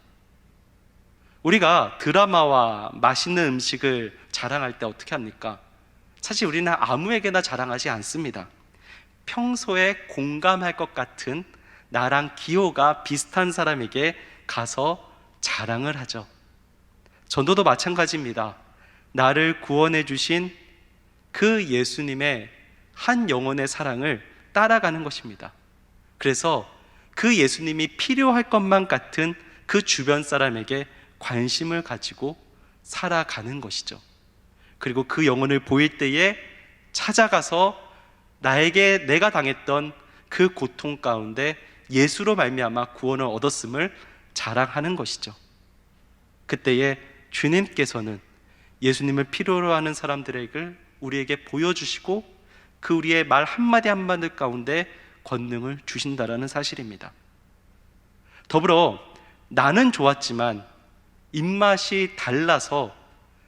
우리가 드라마와 맛있는 음식을 자랑할 때 어떻게 합니까? 사실 우리는 아무에게나 자랑하지 않습니다. 평소에 공감할 것 같은 나랑 기호가 비슷한 사람에게 가서 자랑을 하죠. 전도도 마찬가지입니다. 나를 구원해 주신 그 예수님의 한 영혼의 사랑을 따라가는 것입니다. 그래서 그 예수님이 필요할 것만 같은 그 주변 사람에게 관심을 가지고 살아가는 것이죠. 그리고 그 영혼을 보일 때에 찾아가서 나에게 내가 당했던 그 고통 가운데 예수로 말미암아 구원을 얻었음을 자랑하는 것이죠. 그때에 주님께서는 예수님을 필요로 하는 사람들에게 우리에게 보여주시고 그 우리의 말 한마디 한마디 가운데 권능을 주신다라는 사실입니다. 더불어 나는 좋았지만 입맛이 달라서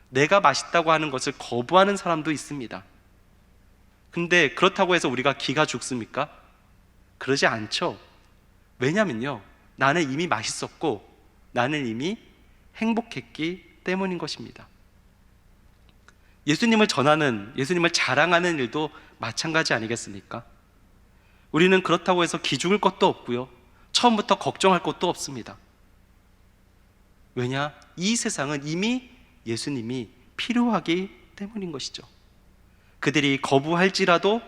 내가 맛있다고 하는 것을 거부하는 사람도 있습니다. 근데 그렇다고 해서 우리가 기가 죽습니까? 그러지 않죠. 왜냐면요, 나는 이미 맛있었고 나는 이미 행복했기 때문인 것입니다. 예수님을 전하는, 예수님을 자랑하는 일도 마찬가지 아니겠습니까? 우리는 그렇다고 해서 기죽을 것도 없고요, 처음부터 걱정할 것도 없습니다. 왜냐? 이 세상은 이미 예수님이 필요하기 때문인 것이죠. 그들이 거부할지라도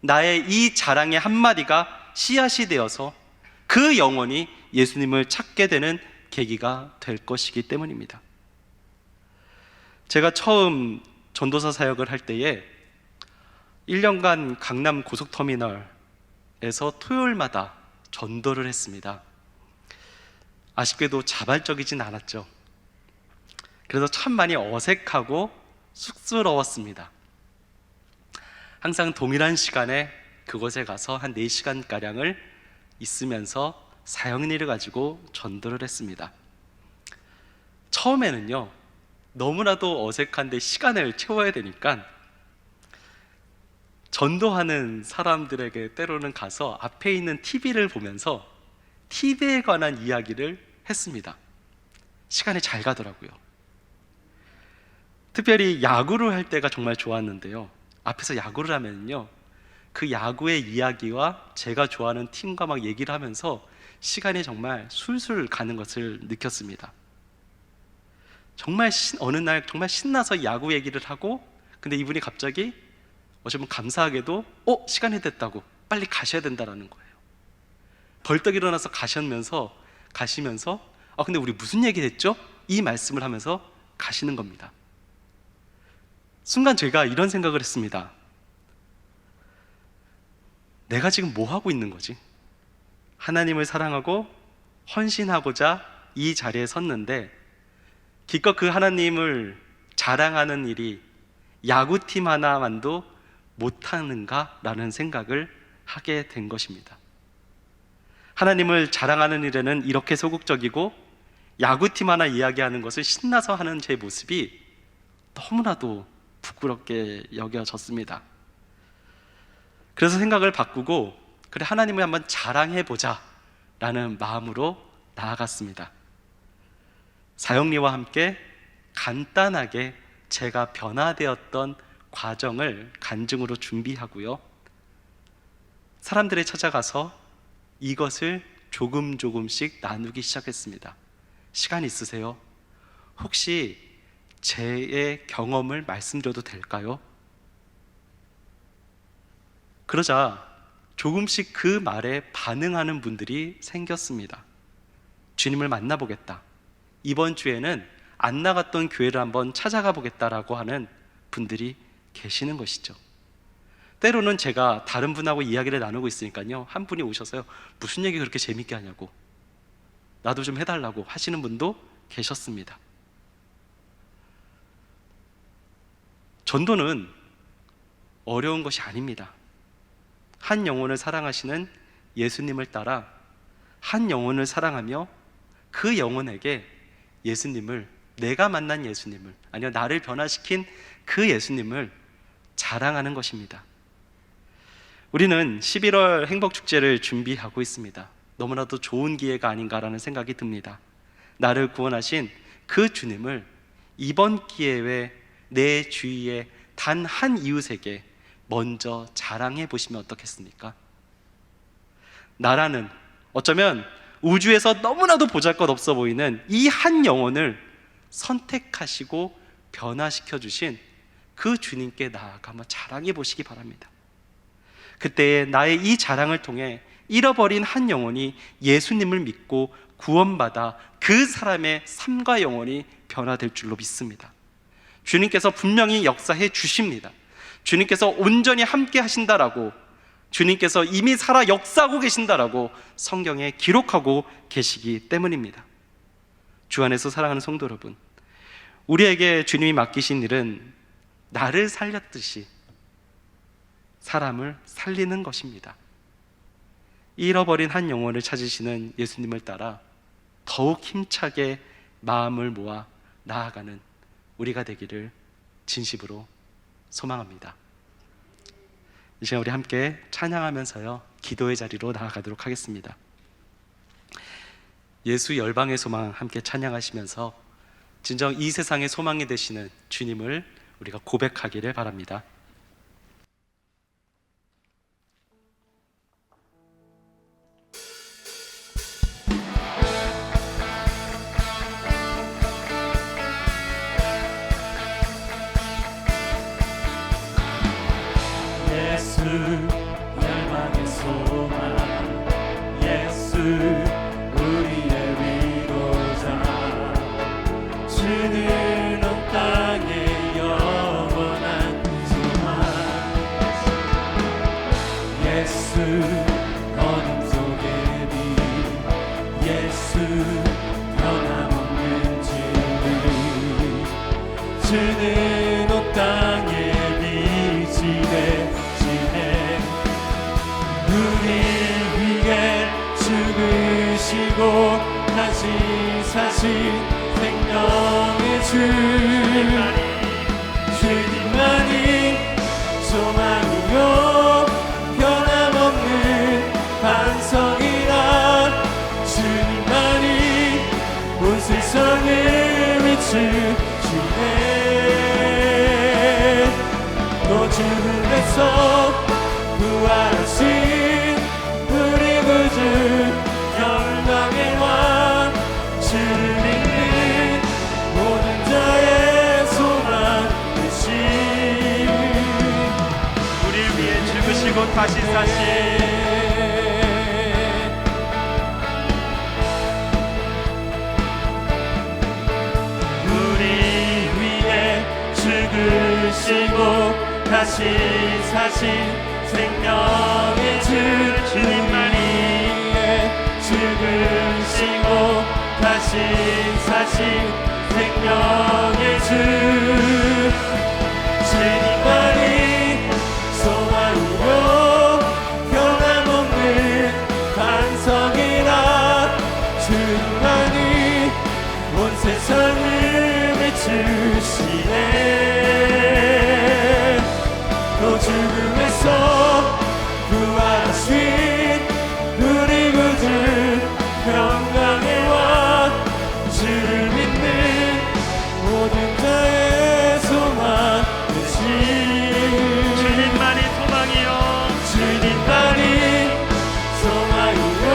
나의 이 자랑의 한마디가 씨앗이 되어서 그 영혼이 예수님을 찾게 되는 계기가 될 것이기 때문입니다. 제가 처음 전도사 사역을 할 때에 1년간 강남 고속터미널에서 토요일마다 전도를 했습니다. 아쉽게도 자발적이진 않았죠. 그래서 참 많이 어색하고 쑥스러웠습니다. 항상 동일한 시간에 그곳에 가서 한 4시간가량을 있으면서 사역일을 가지고 전도를 했습니다. 처음에는요, 너무나도 어색한데 시간을 채워야 되니까 전도하는 사람들에게 때로는 가서 앞에 있는 TV를 보면서 TV에 관한 이야기를 했습니다. 시간이 잘 가더라고요. 특별히 야구를 할 때가 정말 좋았는데요. 앞에서 야구를 하면요, 그 야구의 이야기와 제가 좋아하는 팀과 막 얘기를 하면서 시간이 정말 술술 가는 것을 느꼈습니다. 정말 어느 날 정말 신나서 야구 얘기를 하고, 근데 이분이 갑자기 어쩌면 감사하게도 시간이 됐다고 빨리 가셔야 된다라는 거예요. 벌떡 일어나서 가시면서 근데 우리 무슨 얘기 했죠? 이 말씀을 하면서 가시는 겁니다. 순간 제가 이런 생각을 했습니다. 내가 지금 뭐 하고 있는 거지? 하나님을 사랑하고 헌신하고자 이 자리에 섰는데 기껏 그 하나님을 자랑하는 일이 야구팀 하나만도 못하는가라는 생각을 하게 된 것입니다. 하나님을 자랑하는 일에는 이렇게 소극적이고 야구팀 하나 이야기하는 것을 신나서 하는 제 모습이 너무나도 부끄럽게 여겨졌습니다. 그래서 생각을 바꾸고, 그래, 하나님을 한번 자랑해보자 라는 마음으로 나아갔습니다. 사역리와 함께 간단하게 제가 변화되었던 과정을 간증으로 준비하고요, 사람들에 찾아가서 이것을 조금씩 나누기 시작했습니다. 시간 있으세요? 혹시 제 경험을 말씀드려도 될까요? 그러자 조금씩 그 말에 반응하는 분들이 생겼습니다. 주님을 만나보겠다, 이번 주에는 안 나갔던 교회를 한번 찾아가 보겠다라고 하는 분들이 계시는 것이죠. 때로는 제가 다른 분하고 이야기를 나누고 있으니까요, 한 분이 오셔서요, 무슨 얘기 그렇게 재밌게 하냐고, 나도 좀 해달라고 하시는 분도 계셨습니다. 전도는 어려운 것이 아닙니다. 한 영혼을 사랑하시는 예수님을 따라 한 영혼을 사랑하며 그 영혼에게 예수님을, 내가 만난 예수님을, 아니요, 나를 변화시킨 그 예수님을 자랑하는 것입니다. 우리는 11월 행복축제를 준비하고 있습니다. 너무나도 좋은 기회가 아닌가라는 생각이 듭니다. 나를 구원하신 그 주님을 이번 기회에 내 주위에 단 한 이웃에게 먼저 자랑해 보시면 어떻겠습니까? 나라는 어쩌면 우주에서 너무나도 보잘것없어 보이는 이 한 영혼을 선택하시고 변화시켜 주신 그 주님께 나아가 한번 자랑해 보시기 바랍니다. 그때 나의 이 자랑을 통해 잃어버린 한 영혼이 예수님을 믿고 구원받아 그 사람의 삶과 영혼이 변화될 줄로 믿습니다. 주님께서 분명히 역사해 주십니다. 주님께서 온전히 함께 하신다라고, 주님께서 이미 살아 역사하고 계신다라고 성경에 기록하고 계시기 때문입니다. 주 안에서 사랑하는 성도 여러분, 우리에게 주님이 맡기신 일은 나를 살렸듯이 사람을 살리는 것입니다. 잃어버린 한 영혼을 찾으시는 예수님을 따라 더욱 힘차게 마음을 모아 나아가는 우리가 되기를 진심으로 소망합니다. 이 시간 우리 함께 찬양하면서요, 기도의 자리로 나아가도록 하겠습니다. 예수 열방의 소망 함께 찬양하시면서 진정 이 세상의 소망이 되시는 주님을 우리가 고백하기를 바랍니다. 예수 열방의 소망, 예수 우리의 위로자, 주는 온 땅의 영원한 소망. 예수 어둠 속의 빛, 예수 변함없는 주님, 주는 온 땅의 빛이 되시네. 우리 위해 죽으시고 다시 사신 생명의 주, 주님만이 소망이요 변함없는 반석이라, 주님만이 온 세상을 죽음에서 부활하신 우리 구주 영광의 왕 주를 믿는 모든 자의 소망 되신 우리를 위해 죽으시고 다시 사신 죽으시고 다시 사신 생명의 주 주님만이 죽으시고 다시 사신 생명의 주 주님만이 소망이요 변함없는 반석이라 주님만이 온 세상을 비추시네 또 죽음에서 부활하신 우리 구주 영광의 왕 주를 믿는 모든 자의 소망 되신 주님만이 소망이요 주님만이 소망이요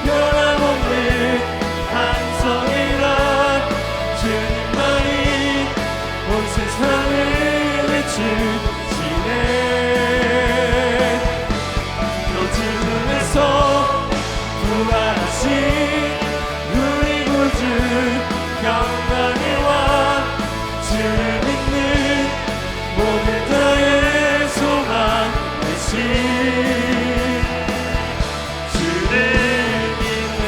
변함없는 반석이라 주님만이 온 세상을 비추 또 죽음에서 부활하신 우리 구주 영광의 왕 주를 믿는 모든 자의 소망 되신 주를 믿네.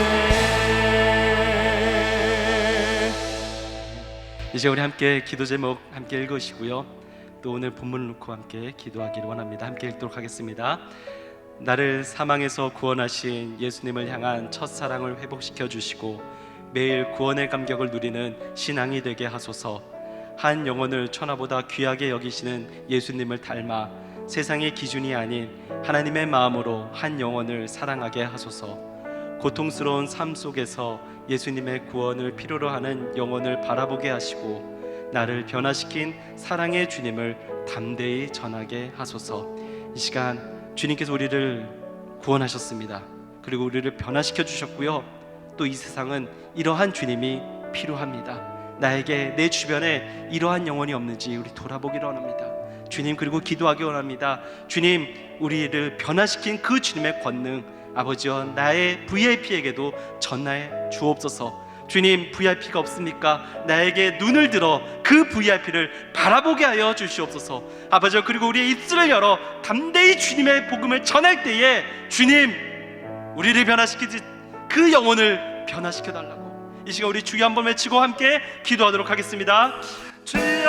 이제 우리 함께 기도 제목 함께 읽으시고요 또 오늘 본문을 놓고 함께 기도하기를 원합니다. 함께 읽도록 하겠습니다. 나를 사망에서 구원하신 예수님을 향한 첫사랑을 회복시켜 주시고 매일 구원의 감격을 누리는 신앙이 되게 하소서. 한 영혼을 천하보다 귀하게 여기시는 예수님을 닮아 세상의 기준이 아닌 하나님의 마음으로 한 영혼을 사랑하게 하소서. 고통스러운 삶 속에서 예수님의 구원을 필요로 하는 영혼을 바라보게 하시고 나를 변화시킨 사랑의 주님을 담대히 전하게 하소서. 이 시간 주님께서 우리를 구원하셨습니다. 그리고 우리를 변화시켜 주셨고요 또 이 세상은 이러한 주님이 필요합니다. 나에게 내 주변에 이러한 영혼이 없는지 우리 돌아보기를 원합니다. 주님 그리고 기도하기 원합니다. 주님 우리를 변화시킨 그 주님의 권능 아버지여 나의 VIP에게도 전하여 주옵소서. 주님 VIP가 없습니까? 나에게 눈을 들어 그 VIP를 바라보게 하여 주시옵소서. 아버지 그리고 우리의 입술을 열어 담대히 주님의 복음을 전할 때에 주님 우리를 변화시키지 그 영혼을 변화시켜 달라고 이 시간 우리 주여 한번 외치고 함께 기도하도록 하겠습니다. 주여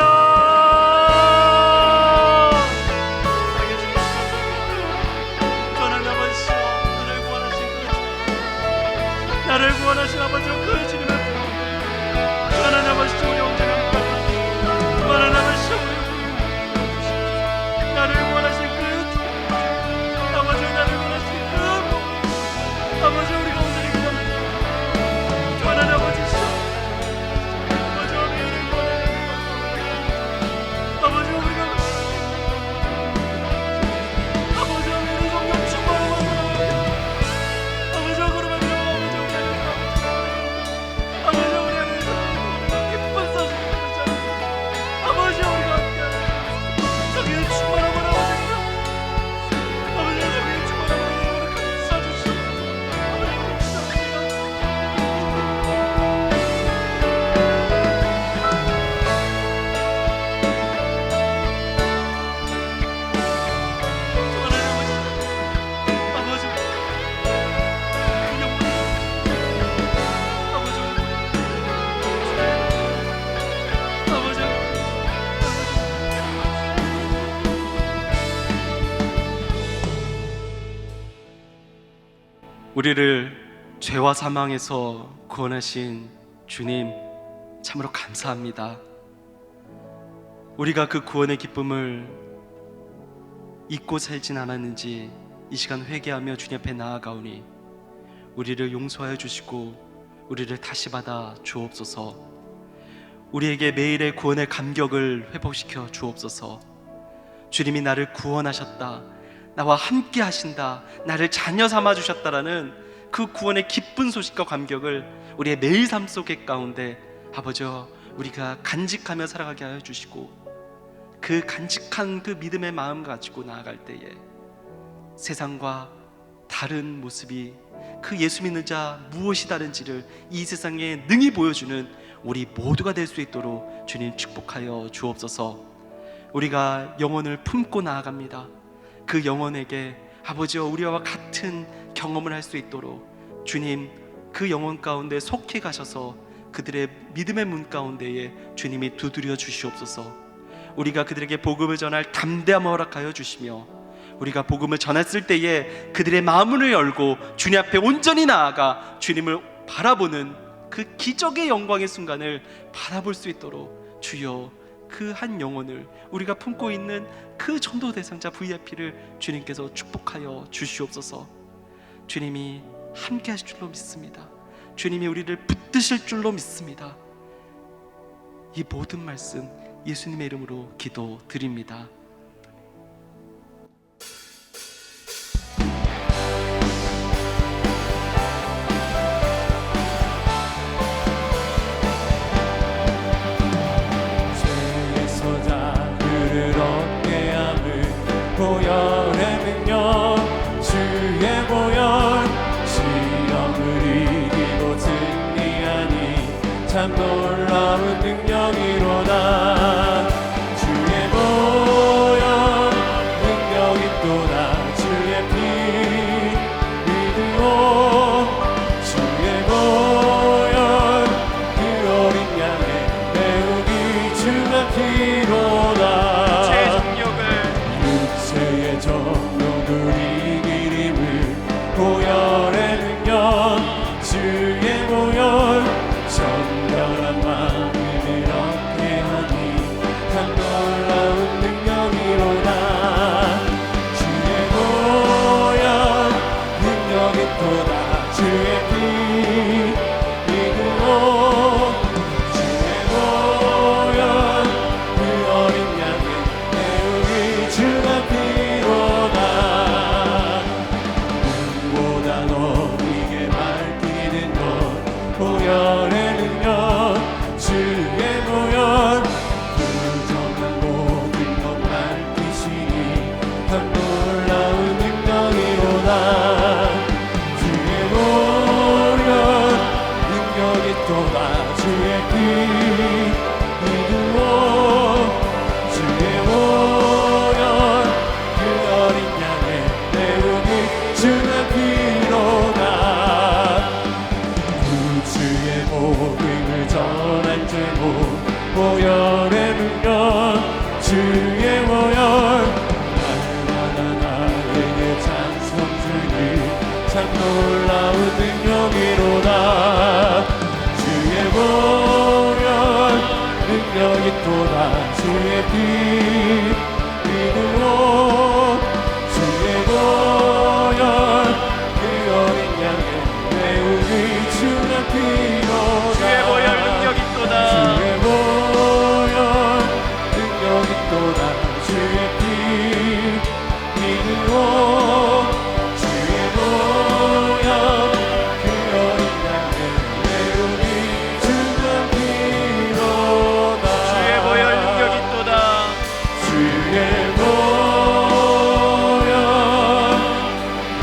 나를 구원하신 아버지 그 주님의 하나님 아버지 우리 영광합니다. 하나님 아버지 나를 구원하신 그 아버지 나를 구원하신 그 아버지 우리가 온전히 기도합니다. 하나님 아버지 아버지 우리를 구원하신 아버지 우리가 아버지 우리를 성령 충만하고 아버지 그러면 우리를 죄와 사망에서 구원하신 주님 참으로 감사합니다. 우리가 그 구원의 기쁨을 잊고 살진 않았는지 이 시간 회개하며 주님 앞에 나아가오니 우리를 용서하여 주시고 우리를 다시 받아 주옵소서. 우리에게 매일의 구원의 감격을 회복시켜 주옵소서. 주님이 나를 구원하셨다, 나와 함께 하신다, 나를 자녀 삼아 주셨다라는 그 구원의 기쁜 소식과 감격을 우리의 매일 삶 속의 가운데 아버지여 우리가 간직하며 살아가게 하여 주시고, 그 간직한 그 믿음의 마음 가지고 나아갈 때에 세상과 다른 모습이, 그 예수 믿는 자 무엇이 다른지를 이 세상에 능히 보여주는 우리 모두가 될 수 있도록 주님 축복하여 주옵소서. 우리가 영혼을 품고 나아갑니다. 그 영혼에게 아버지여 우리와 같은 경험을 할 수 있도록 주님 그 영혼 가운데 속해 가셔서 그들의 믿음의 문 가운데에 주님이 두드려 주시옵소서. 우리가 그들에게 복음을 전할 담대함을 허락하여 주시며, 우리가 복음을 전했을 때에 그들의 마음을 열고 주님 앞에 온전히 나아가 주님을 바라보는 그 기적의 영광의 순간을 바라볼 수 있도록 주여 그 한 영혼을, 우리가 품고 있는 그 전도 대상자 VIP를 주님께서 축복하여 주시옵소서. 주님이 함께 하실 줄로 믿습니다. 주님이 우리를 붙드실 줄로 믿습니다. 이 모든 말씀 예수님의 이름으로 기도드립니다. 보혈의 능력, 주의 보혈, 시험을 이기고 승리하니 참 놀라운 능력이로다. 주의 보혈 능력이 또다. 주의 피 믿으오. 주의 보혈 그 어린 양의 배우기 주가 피로다. 정욕을 이기림을 보혈의 능력, 주의 보혈 정결한 마음을 이렇게 하니 참 놀라운 능력이로다. 주의 보혈 능력이 또다. 주의 피 믿으오. 주의 보혈 그 어린 양의 배우기 주가 피로다. 눈보다 너에게 밝히는 것 보혈의 능력, 주의 보혈 부정한 모든 것 밝히시니 참 놀라운 능력이로다. 주의 보혈 능력이 또다. 주의 피 믿으오. 주의 보혈 그 어린 양의 배우기 주의 피로다. 구주의 복음을 전할 제목 보혈의 능력, 주의 보혈 날마다 나에게 찬송 주니 참 놀라운 능력이로다. 주의 보혈 능력이 또다. 주의 피 믿으오. 주의 보혈 그 어린 양의 배우기 주의 피로다. 주의 보혈 능력이 또다. 주의 보혈 능력이 또다. 주의 피 믿으오. 주의 보혈 그 어린 양의 배우기 주의 피로다. 주의 보혈 능력이 또다. 주의 보혈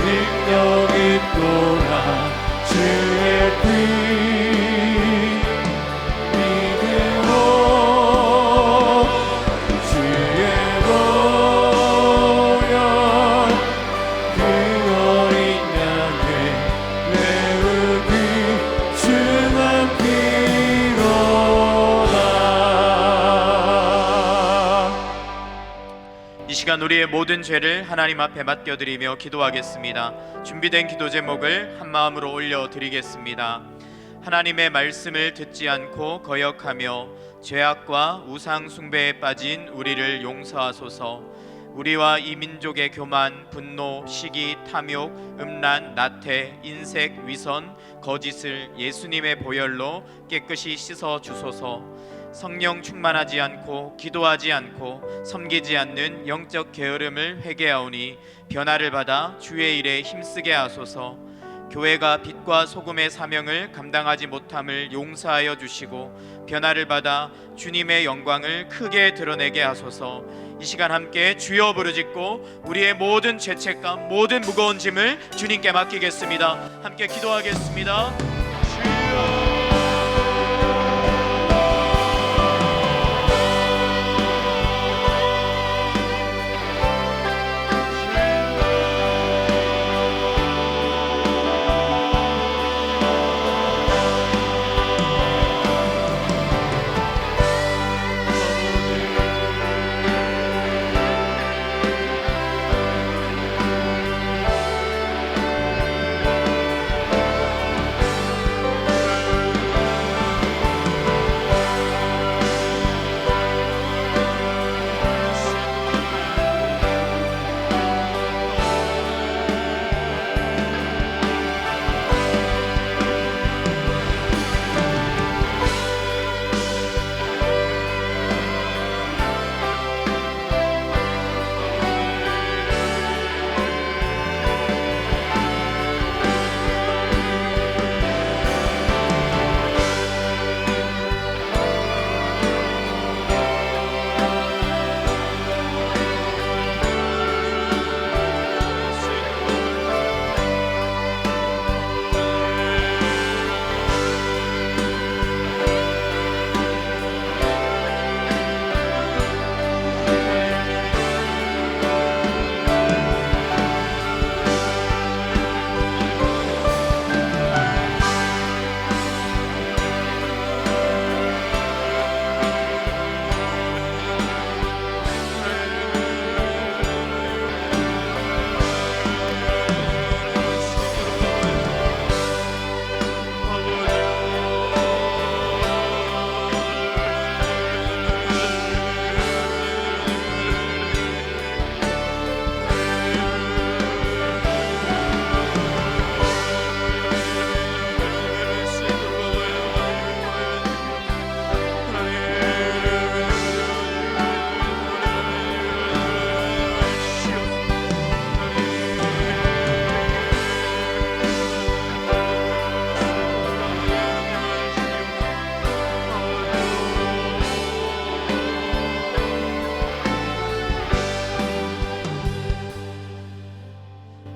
능력이 또다. 주의 피 믿으오. 주의 보혈 그 어린 양의 배우기 주의 피로다. 이 시간 우리의 모든 죄를 하나님 앞에 맡겨드리며 기도하겠습니다. 준비된 기도 제목을 한 마음으로 올려드리겠습니다. 하나님의 말씀을 듣지 않고 거역하며 죄악과 우상 숭배에 빠진 우리를 용서하소서. 우리와 이 민족의 교만, 분노, 시기, 탐욕, 음란, 나태, 인색, 위선, 거짓을 예수님의 보혈로 깨끗이 씻어 주소서. 성령 충만하지 않고 기도하지 않고 섬기지 않는 영적 게으름을 회개하오니 변화를 받아 주의 일에 힘쓰게 하소서. 교회가 빛과 소금의 사명을 감당하지 못함을 용서하여 주시고 변화를 받아 주님의 영광을 크게 드러내게 하소서. 이 시간 함께 주여 부르짖고 우리의 모든 죄책감, 모든 무거운 짐을 주님께 맡기겠습니다. 함께 기도하겠습니다. 주여.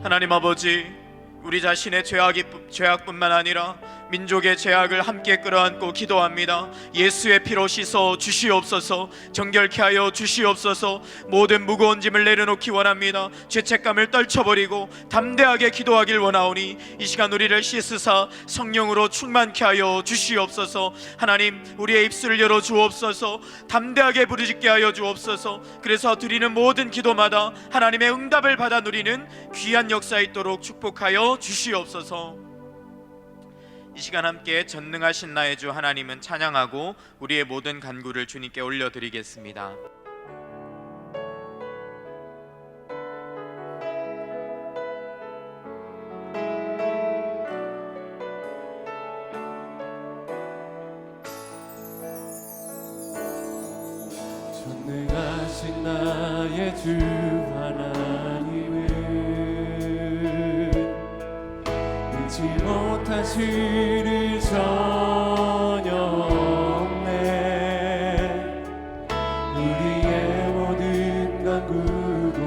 하나님 아버지, 우리 자신의 죄악뿐만 아니라 민족의 죄악을 함께 끌어안고 기도합니다. 예수의 피로 씻어 주시옵소서. 정결케 하여 주시옵소서. 모든 무거운 짐을 내려놓기 원합니다. 죄책감을 떨쳐버리고 담대하게 기도하길 원하오니 이 시간 우리를 씻으사 성령으로 충만케 하여 주시옵소서. 하나님, 우리의 입술을 열어 주옵소서. 담대하게 부르짖게 하여 주옵소서. 그래서 드리는 모든 기도마다 하나님의 응답을 받아 누리는 귀한 역사 있도록 축복하여 주시옵소서. 이 시간 함께 전능하신 나의 주 하나님은 찬양하고 우리의 모든 간구를 주님께 올려드리겠습니다. 전능하신 나의 주 하나님은 잊지 못하실 일 전혀 없네. 우리의 모든 간구도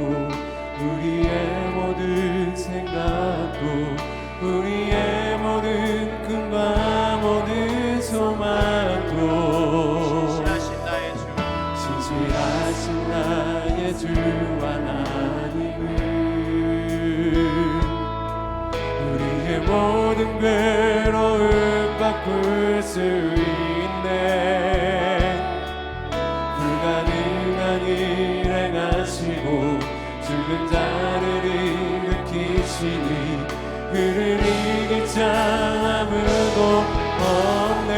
우리의 모든 생각도 우리의 모든 꿈과 모든 소망도 신실하신 나의 주 하나님은 우리의 모든 괴로움 바꿀 수 있네. 불가능한 일 행하시고 죽은 자를 일으키시니 그를 이길 자 아무도 없네.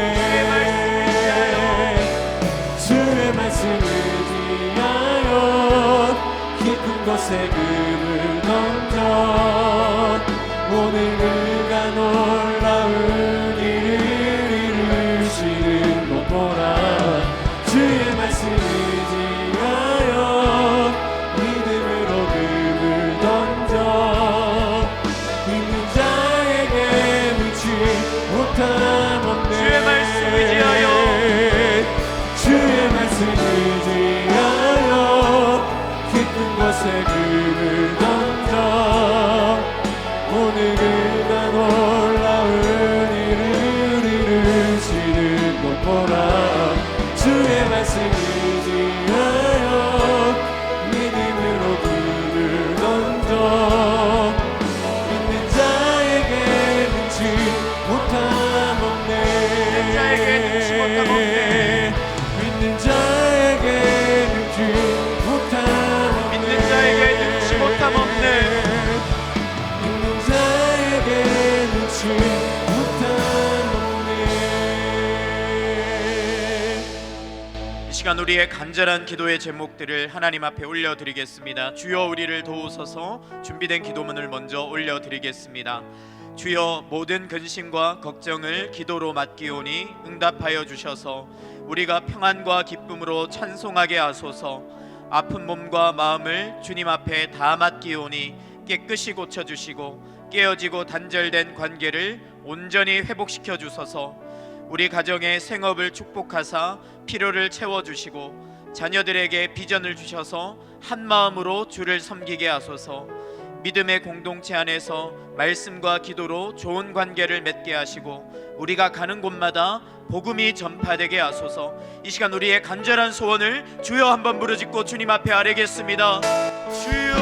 주의 말씀을 지하여 깊은 곳에 금을 던져 오늘 그가 놀라운 일을 이루시는 것 보라. 곳에 금을 던져 오늘 그가 놀라운 일을 이루시는 것 보라. 주의 말씀 의지하여 믿음으로 금을 던져 믿는 자에게 능치 못함 없네. 자에게 능치 못함 없네. 믿는 자에게 능치 못함 없네. 믿는 자에게 능치 못함 없네. 믿는 자에게 능치 못함 없네. 이 시간 우리의 간절한 기도의 제목들을 하나님 앞에 올려드리겠습니다. 주여 우리를 도우소서. 준비된 기도문을 먼저 올려드리겠습니다. 주여 모든 근심과 걱정을 기도로 맡기오니 응답하여 주셔서 우리가 평안과 기쁨으로 찬송하게 하소서. 아픈 몸과 마음을 주님 앞에 다 맡기오니 깨끗이 고쳐주시고 깨어지고 단절된 관계를 온전히 회복시켜 주소서. 우리 가정의 생업을 축복하사 필요를 채워주시고 자녀들에게 비전을 주셔서 한 마음으로 주를 섬기게 하소서. 믿음의 공동체 안에서 말씀과 기도로 좋은 관계를 맺게 하시고 우리가 가는 곳마다 복음이 전파되게 하소서. 이 시간 우리의 간절한 소원을 주여 한번 부르짖고 주님 앞에 아뢰겠습니다. 주여.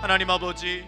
하나님 아버지,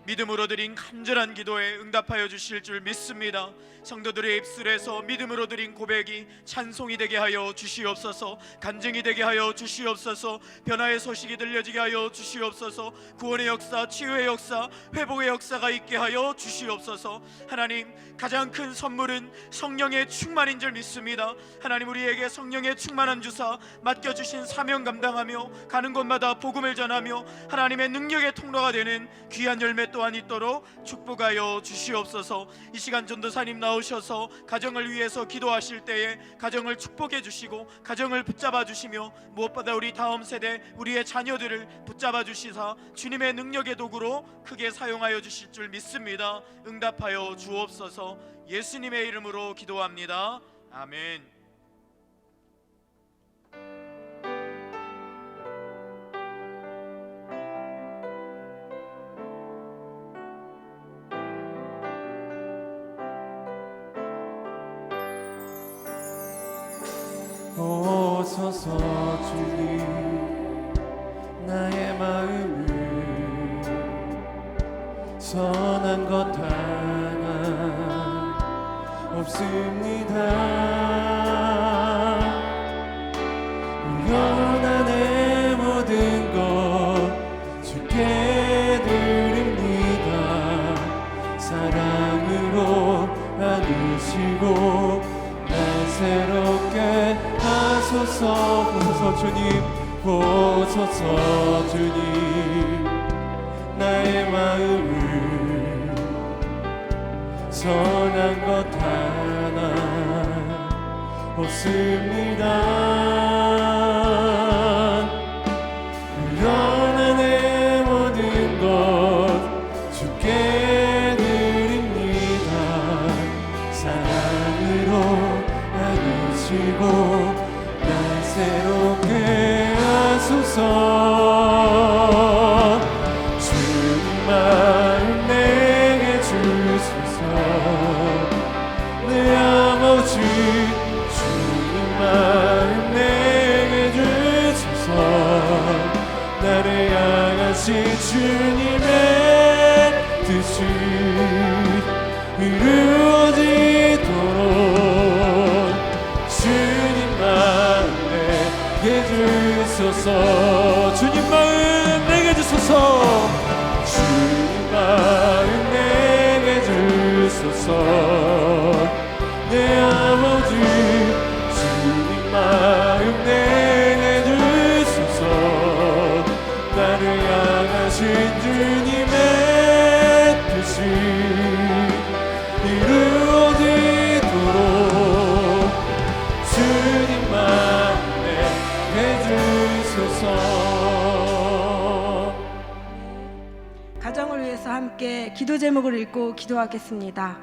믿음으로 드린 간절한 기도에 응답하여 주실 줄 믿습니다. 성도들의 입술에서 믿음으로 드린 고백이 찬송이 되게 하여 주시옵소서. 간증이 되게 하여 주시옵소서. 변화의 소식이 들려지게 하여 주시옵소서. 구원의 역사, 치유의 역사, 회복의 역사가 있게 하여 주시옵소서. 하나님, 가장 큰 선물은 성령의 충만인 줄 믿습니다. 하나님, 우리에게 성령의 충만한 주사 맡겨주신 사명 감당하며 가는 곳마다 복음을 전하며 하나님의 능력의 통로가 되는 귀한 열매 또한 있도록 축복하여 주시옵소서. 이 시간 전도사님 나오셔서 가정을 위해서 기도하실 때에 가정을 축복해 주시고 가정을 붙잡아 주시며 무엇보다 우리 다음 세대 우리의 자녀들을 붙잡아 주시사 주님의 능력의 도구로 크게 사용하여 주실 줄 믿습니다. 응답하여 주옵소서. 예수님의 이름으로 기도합니다. 아멘. 오소서 주님, 나의 마음을 선한 것 하나 없습니다. 연한 내 모든 것 주께 드립니다. 사랑으로 안으시고 날 새롭게 하소서. 오소서 주님, 오소서 주님, 나의 마음을 선한 것 하나 없습니다. 연한 내 모든 것 주께 드립니다. 사랑으로 안으시고 날 새롭게 하소서. 주님 마음 내게 주소서. 내 아버지, 주님 마음 내게 주소서. 나를 향하신 주님의 뜻이 이루어지도록 주님 마음 내게 주소서. 주님 마음 내게 주소서. 주님 마음 내게 주소서. 내 아버지, 주님 마음 내게 주소서. 나를 향하신 주님의 뜻이 이루어지도록 주님 마음 내게 주소서. 가정을 위해서 함께 기도 제목을 읽고 기도하겠습니다.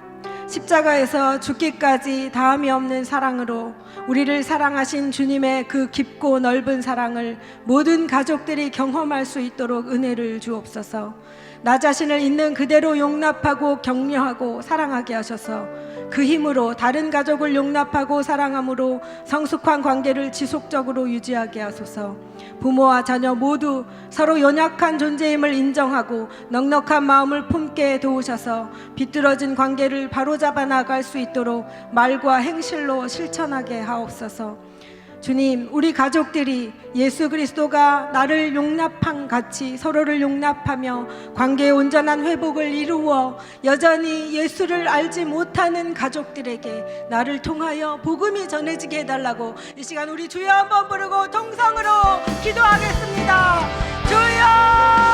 십자가에서 죽기까지 다함이 없는 사랑으로 우리를 사랑하신 주님의 그 깊고 넓은 사랑을 모든 가족들이 경험할 수 있도록 은혜를 주옵소서. 나 자신을 있는 그대로 용납하고 격려하고 사랑하게 하셔서 그 힘으로 다른 가족을 용납하고 사랑함으로 성숙한 관계를 지속적으로 유지하게 하소서. 부모와 자녀 모두 서로 연약한 존재임을 인정하고 넉넉한 마음을 품게 도우셔서 비뚤어진 관계를 바로잡아 나갈 수 있도록 말과 행실로 실천하게 하옵소서. 주님, 우리 가족들이 예수 그리스도가 나를 용납한 같이 서로를 용납하며 관계의 온전한 회복을 이루어 여전히 예수를 알지 못하는 가족들에게 나를 통하여 복음이 전해지게 해달라고 이 시간 우리 주여 한번 부르고 통성으로 기도하겠습니다. 주여!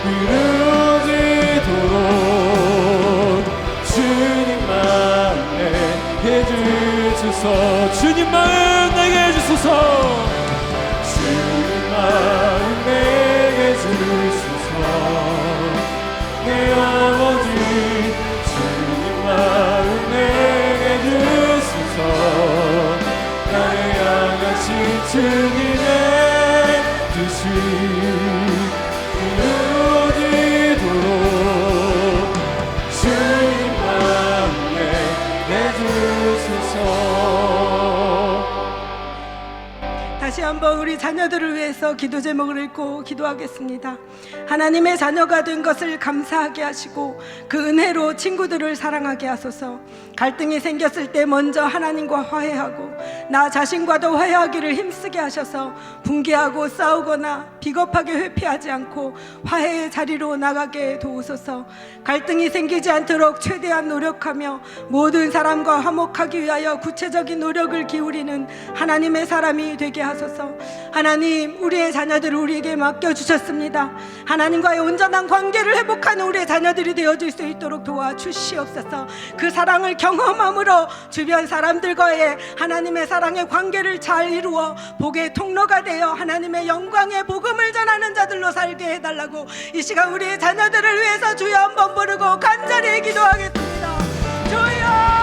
이루어지도록 주님만 내게 주소서. 주님만 내게 주소서. 주님만 내게 주소서. 내 아버지 주님만 내게 주소서. 나를 향하신 주님의 뜻이 이루어지도록 주님만 내게 주소서. 다시 한번 우리 자녀들을 위해서 기도 제목을 읽고 기도하겠습니다. 하나님의 자녀가 된 것을 감사하게 하시고 그 은혜로 친구들을 사랑하게 하소서. 갈등이 생겼을 때 먼저 하나님과 화해하고 나 자신과도 화해하기를 힘쓰게 하셔서 분개하고 싸우거나 비겁하게 회피하지 않고 화해의 자리로 나가게 도우소서. 갈등이 생기지 않도록 최대한 노력하며 모든 사람과 화목하기 위하여 구체적인 노력을 기울이는 하나님의 사람이 되게 하소서. 하나님, 우리의 자녀들을 우리에게 맡겨주셨습니다. 하나님과의 온전한 관계를 회복하는 우리의 자녀들이 되어줄 수 있도록 도와주시옵소서. 그 사랑을 경험함으로 주변 사람들과의 하나님의 사랑의 관계를 잘 이루어 복의 통로가 되어 하나님의 영광의 복음을 전하는 자들로 살게 해달라고 이 시간 우리의 자녀들을 위해서 주여 한번 부르고 간절히 기도하겠습니다. 주여!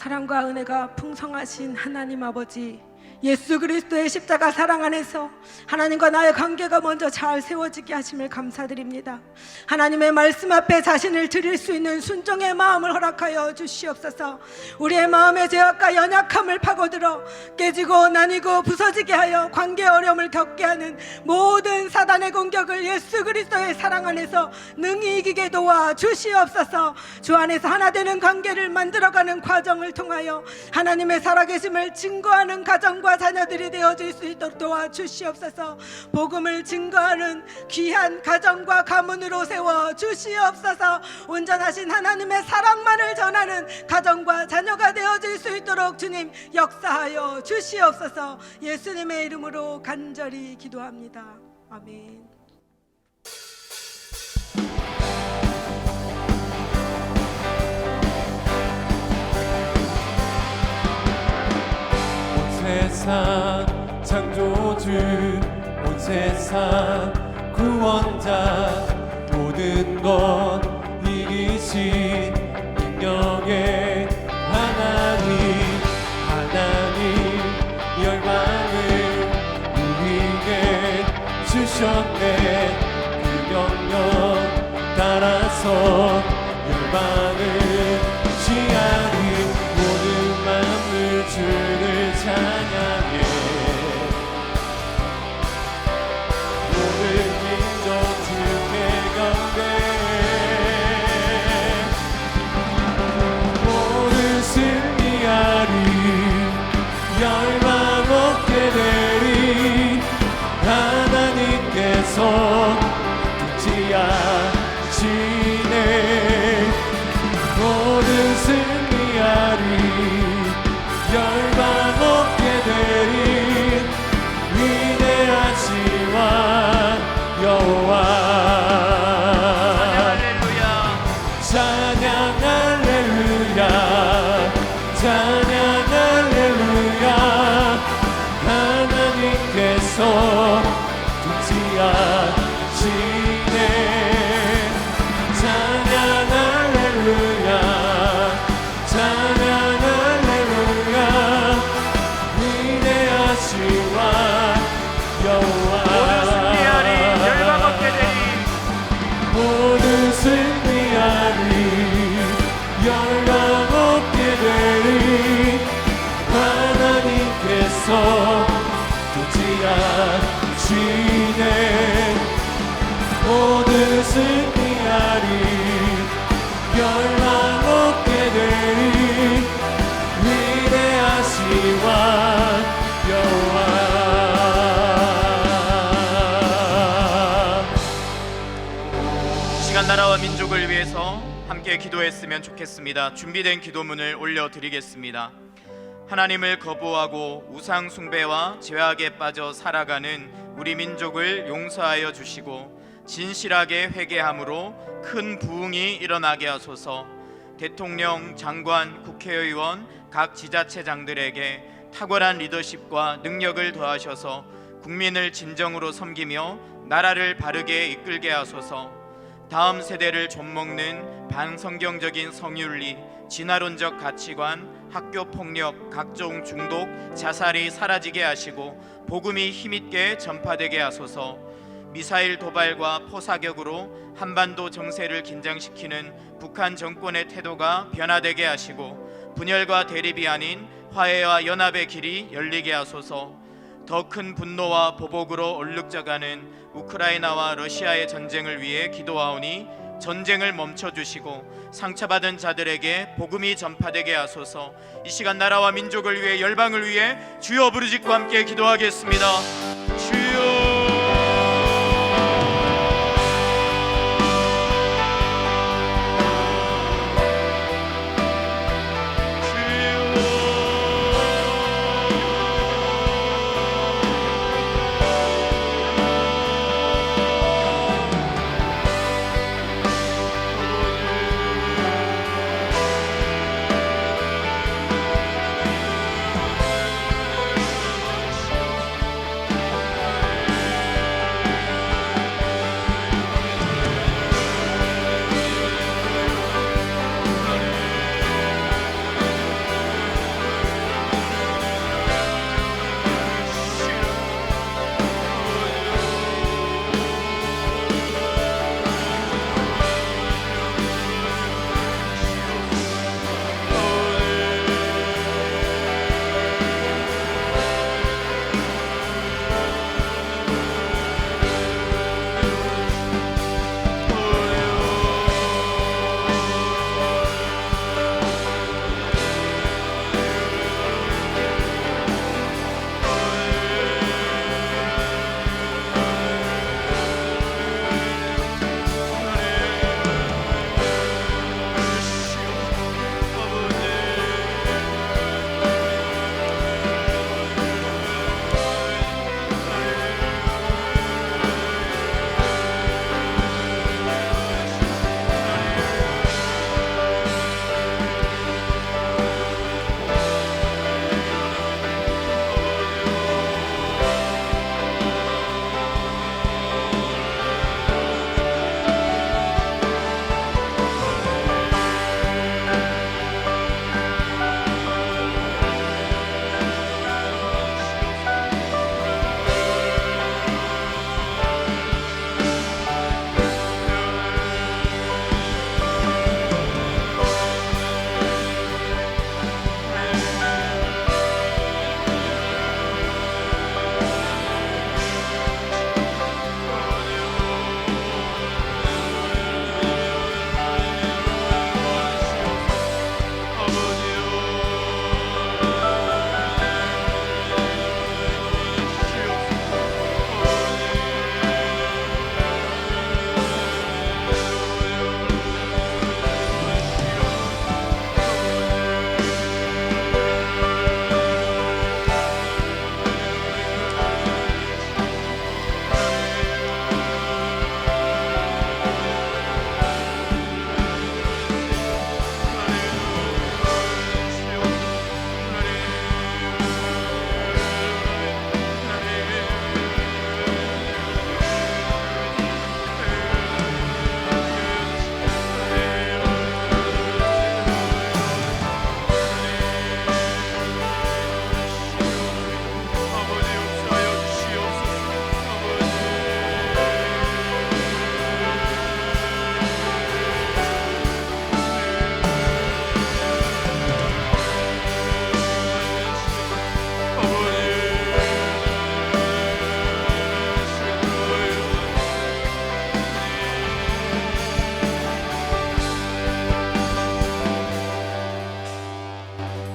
사랑과 은혜가 풍성하신 하나님 아버지, 예수 그리스도의 십자가 사랑 안에서 하나님과 나의 관계가 먼저 잘 세워지게 하심을 감사드립니다. 하나님의 말씀 앞에 자신을 드릴 수 있는 순종의 마음을 허락하여 주시옵소서. 우리의 마음의 죄악과 연약함을 파고들어 깨지고 나뉘고 부서지게 하여 관계 어려움을 겪게 하는 모든 사단의 공격을 예수 그리스도의 사랑 안에서 능히 이기게 도와 주시옵소서. 주 안에서 하나 되는 관계를 만들어가는 과정을 통하여 하나님의 살아계심을 증거하는 가정과 자녀들이 되어질 수 있도록 도와주시옵소서. 복음을 증거하는 귀한 가정과 가문으로 세워 주시옵소서. 온전하신 하나님의 사랑만을 전하는 가정과 자녀가 되어질 수 있도록 주님 역사하여 주시옵소서. 예수님의 이름으로 간절히 기도합니다. 아멘. 세상 창조주, 온 세상 구원자, 모든 것 이기신 능력의 하나님, 열방을 우리에게 주셨네. 그 명령 따라서 열방을 취하리. 모든 마음을 주를 찬양해. 모든 민족 주의 가운데 모든 승리하리. 열방 없게 되리. 하나님께서 통치하시네. 모든 승리하리. 열방 없게 되리. 위대하시와 여호와. 찬양 할렐루야. 찬양 할렐루야. 하나님께서 통치하시네. 찬양 할렐루야. 찬양 여호와. 모든 승리하리. 열방 없게 되리. 하나님께서 통치하시네. 모든 승리하리. 열방 없게 되리. 위대하시와 여호와. 나라와 민족을 위해서 함께 기도했으면 좋겠습니다. 준비된 기도문을 올려드리겠습니다. 하나님을 거부하고 우상 숭배와 죄악에 빠져 살아가는 우리 민족을 용서하여 주시고 진실하게 회개함으로 큰 부흥이 일어나게 하소서. 대통령, 장관, 국회의원, 각 지자체장들에게 탁월한 리더십과 능력을 더하셔서 국민을 진정으로 섬기며 나라를 바르게 이끌게 하소서. 다음 세대를 좀먹는 반성경적인 성윤리, 진화론적 가치관, 학교 폭력, 각종 중독, 자살이 사라지게 하시고 복음이 힘있게 전파되게 하소서. 미사일 도발과 포사격으로 한반도 정세를 긴장시키는 북한 정권의 태도가 변화되게 하시고 분열과 대립이 아닌 화해와 연합의 길이 열리게 하소서. 더 큰 분노와 보복으로 얼룩져가는 우크라이나와 러시아의 전쟁을 위해 기도하오니 전쟁을 멈춰주시고 상처받은 자들에게 복음이 전파되게 하소서. 이 시간 나라와 민족을 위해 열방을 위해 주여 부르짖고 함께 기도하겠습니다. 주여.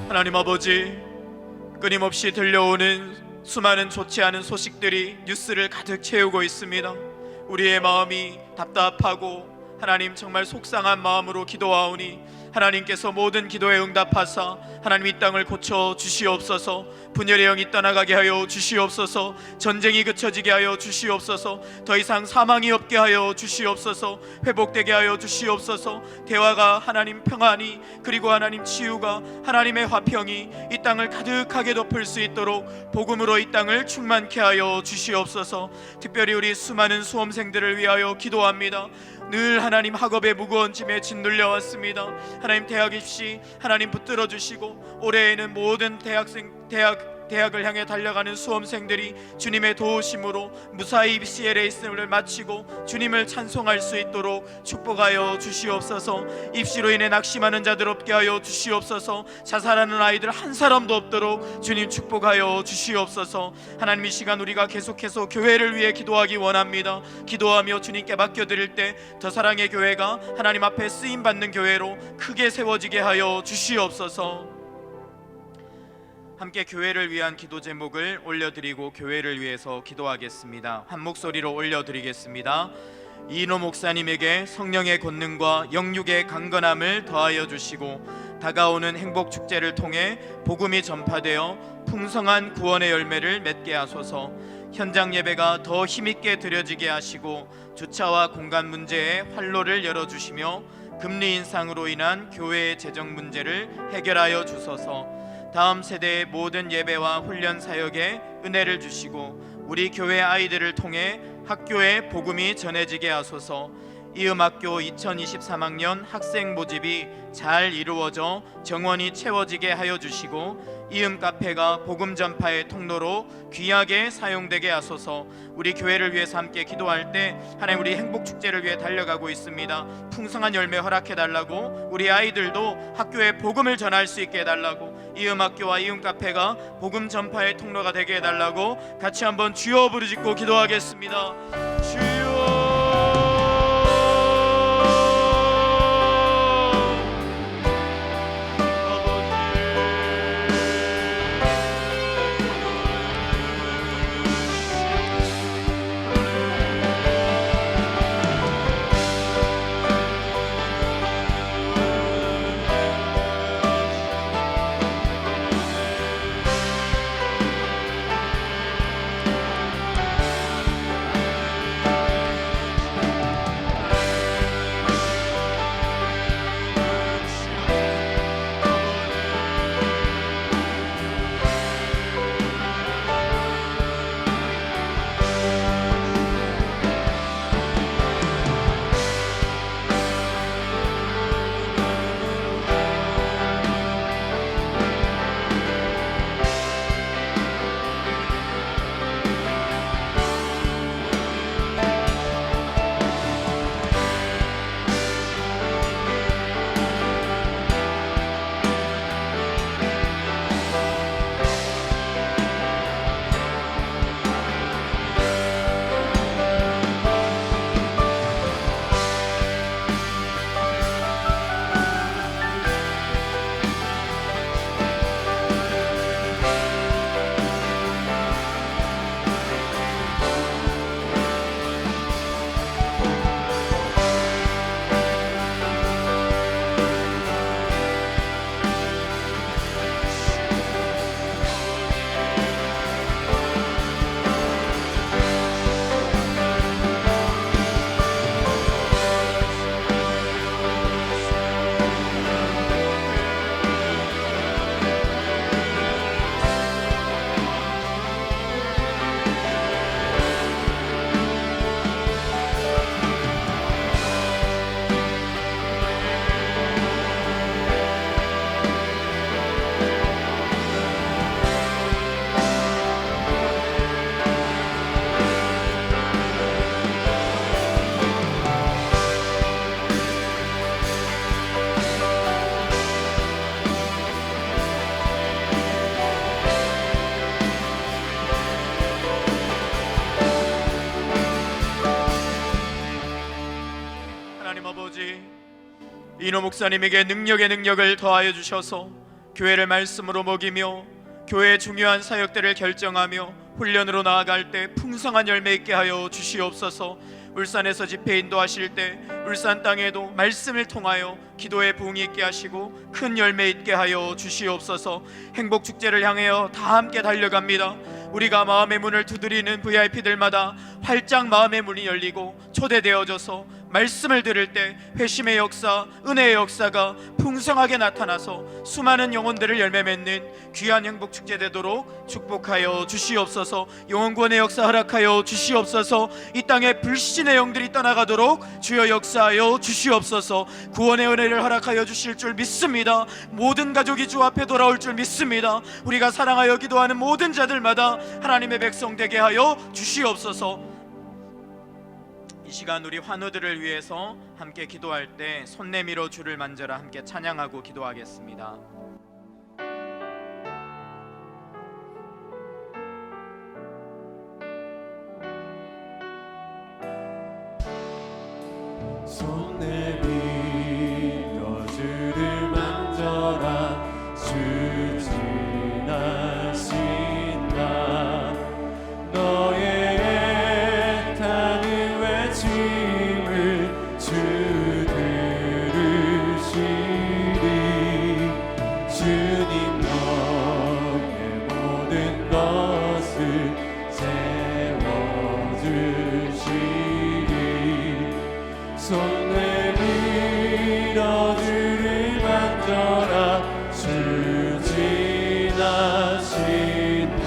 하나님 아버지, 끊임없이 들려오는 수많은 좋지 않은 소식들이 뉴스를 가득 채우고 있습니다. 우리의 마음이 답답하고 하나님 정말 속상한 마음으로 기도하오니 하나님께서 모든 기도에 응답하사 하나님 이 땅을 고쳐 주시옵소서. 분열의 영이 떠나가게 하여 주시옵소서. 전쟁이 그쳐지게 하여 주시옵소서. 더 이상 사망이 없게 하여 주시옵소서. 회복되게 하여 주시옵소서. 대화가 하나님 평안이, 그리고 하나님 치유가, 하나님의 화평이 이 땅을 가득하게 덮을 수 있도록 복음으로 이 땅을 충만케 하여 주시옵소서. 특별히 우리 수많은 수험생들을 위하여 기도합니다. 늘 하나님 학업의 무거운 짐에 짓눌려 왔습니다. 하나님 대학 입시 하나님 붙들어 주시고, 올해에는 모든 대학을 향해 달려가는 수험생들이 주님의 도우심으로 무사히 입시의 레이스를 마치고 주님을 찬송할 수 있도록 축복하여 주시옵소서. 입시로 인해 낙심하는 자들 없게 하여 주시옵소서. 자살하는 아이들 한 사람도 없도록 주님 축복하여 주시옵소서. 하나님 이 시간 우리가 계속해서 교회를 위해 기도하기 원합니다. 기도하며 주님께 맡겨드릴 때 더 사랑의 교회가 하나님 앞에 쓰임받는 교회로 크게 세워지게 하여 주시옵소서. 함께 교회를 위한 기도 제목을 올려드리고 교회를 위해서 기도하겠습니다. 한 목소리로 올려드리겠습니다. 이인호 목사님에게 성령의 권능과 영육의 강건함을 더하여 주시고, 다가오는 행복 축제를 통해 복음이 전파되어 풍성한 구원의 열매를 맺게 하소서. 현장 예배가 더 힘있게 드려지게 하시고, 주차와 공간 문제에 활로를 열어주시며 금리 인상으로 인한 교회의 재정 문제를 해결하여 주소서. 다음 세대의 모든 예배와 훈련 사역에 은혜를 주시고, 우리 교회 아이들을 통해 학교에 복음이 전해지게 하소서. 이음학교 2023학년 학생 모집이 잘 이루어져 정원이 채워지게 하여 주시고, 이음카페가 복음 전파의 통로로 귀하게 사용되게 하소서. 우리 교회를 위해서 함께 기도할 때 하나님, 우리 행복축제를 위해 달려가고 있습니다. 풍성한 열매 허락해달라고, 우리 아이들도 학교에 복음을 전할 수 있게 해달라고, 이음학교와 이음카페가 복음 전파의 통로가 되게 해달라고 같이 한번 주여 부르짖고 기도하겠습니다. 주여. 이인호 목사님에게 능력의 능력을 더하여 주셔서 교회를 말씀으로 먹이며 교회의 중요한 사역들을 결정하며 훈련으로 나아갈 때 풍성한 열매 있게 하여 주시옵소서. 울산에서 집회 인도하실 때 울산 땅에도 말씀을 통하여 기도의 부흥이 있게 하시고 큰 열매 있게 하여 주시옵소서. 행복 축제를 향하여 다 함께 달려갑니다. 우리가 마음의 문을 두드리는 VIP들마다 활짝 마음의 문이 열리고 초대되어져서 말씀을 들을 때 회심의 역사, 은혜의 역사가 풍성하게 나타나서 수많은 영혼들을 열매 맺는 귀한 행복 축제 되도록 축복하여 주시옵소서. 영혼구원의 역사 허락하여 주시옵소서. 이 땅에 불신의 영들이 떠나가도록 주여 역사하여 주시옵소서. 구원의 은혜를 허락하여 주실 줄 믿습니다. 모든 가족이 주 앞에 돌아올 줄 믿습니다. 우리가 사랑하여 기도하는 모든 자들마다 하나님의 백성 되게 하여 주시옵소서. 이 시간 우리 환우들을 위해서 함께 기도할 때 손 내밀어 주를 만져라 함께 찬양하고 기도하겠습니다. 손 내밀어 주를 만져라 주 지나신다. 너의 애타는 외침을 주 들으시리. 주님 너의 모든 것을 세워주시리. 손 내밀어 주를 만져라 주 지나신다.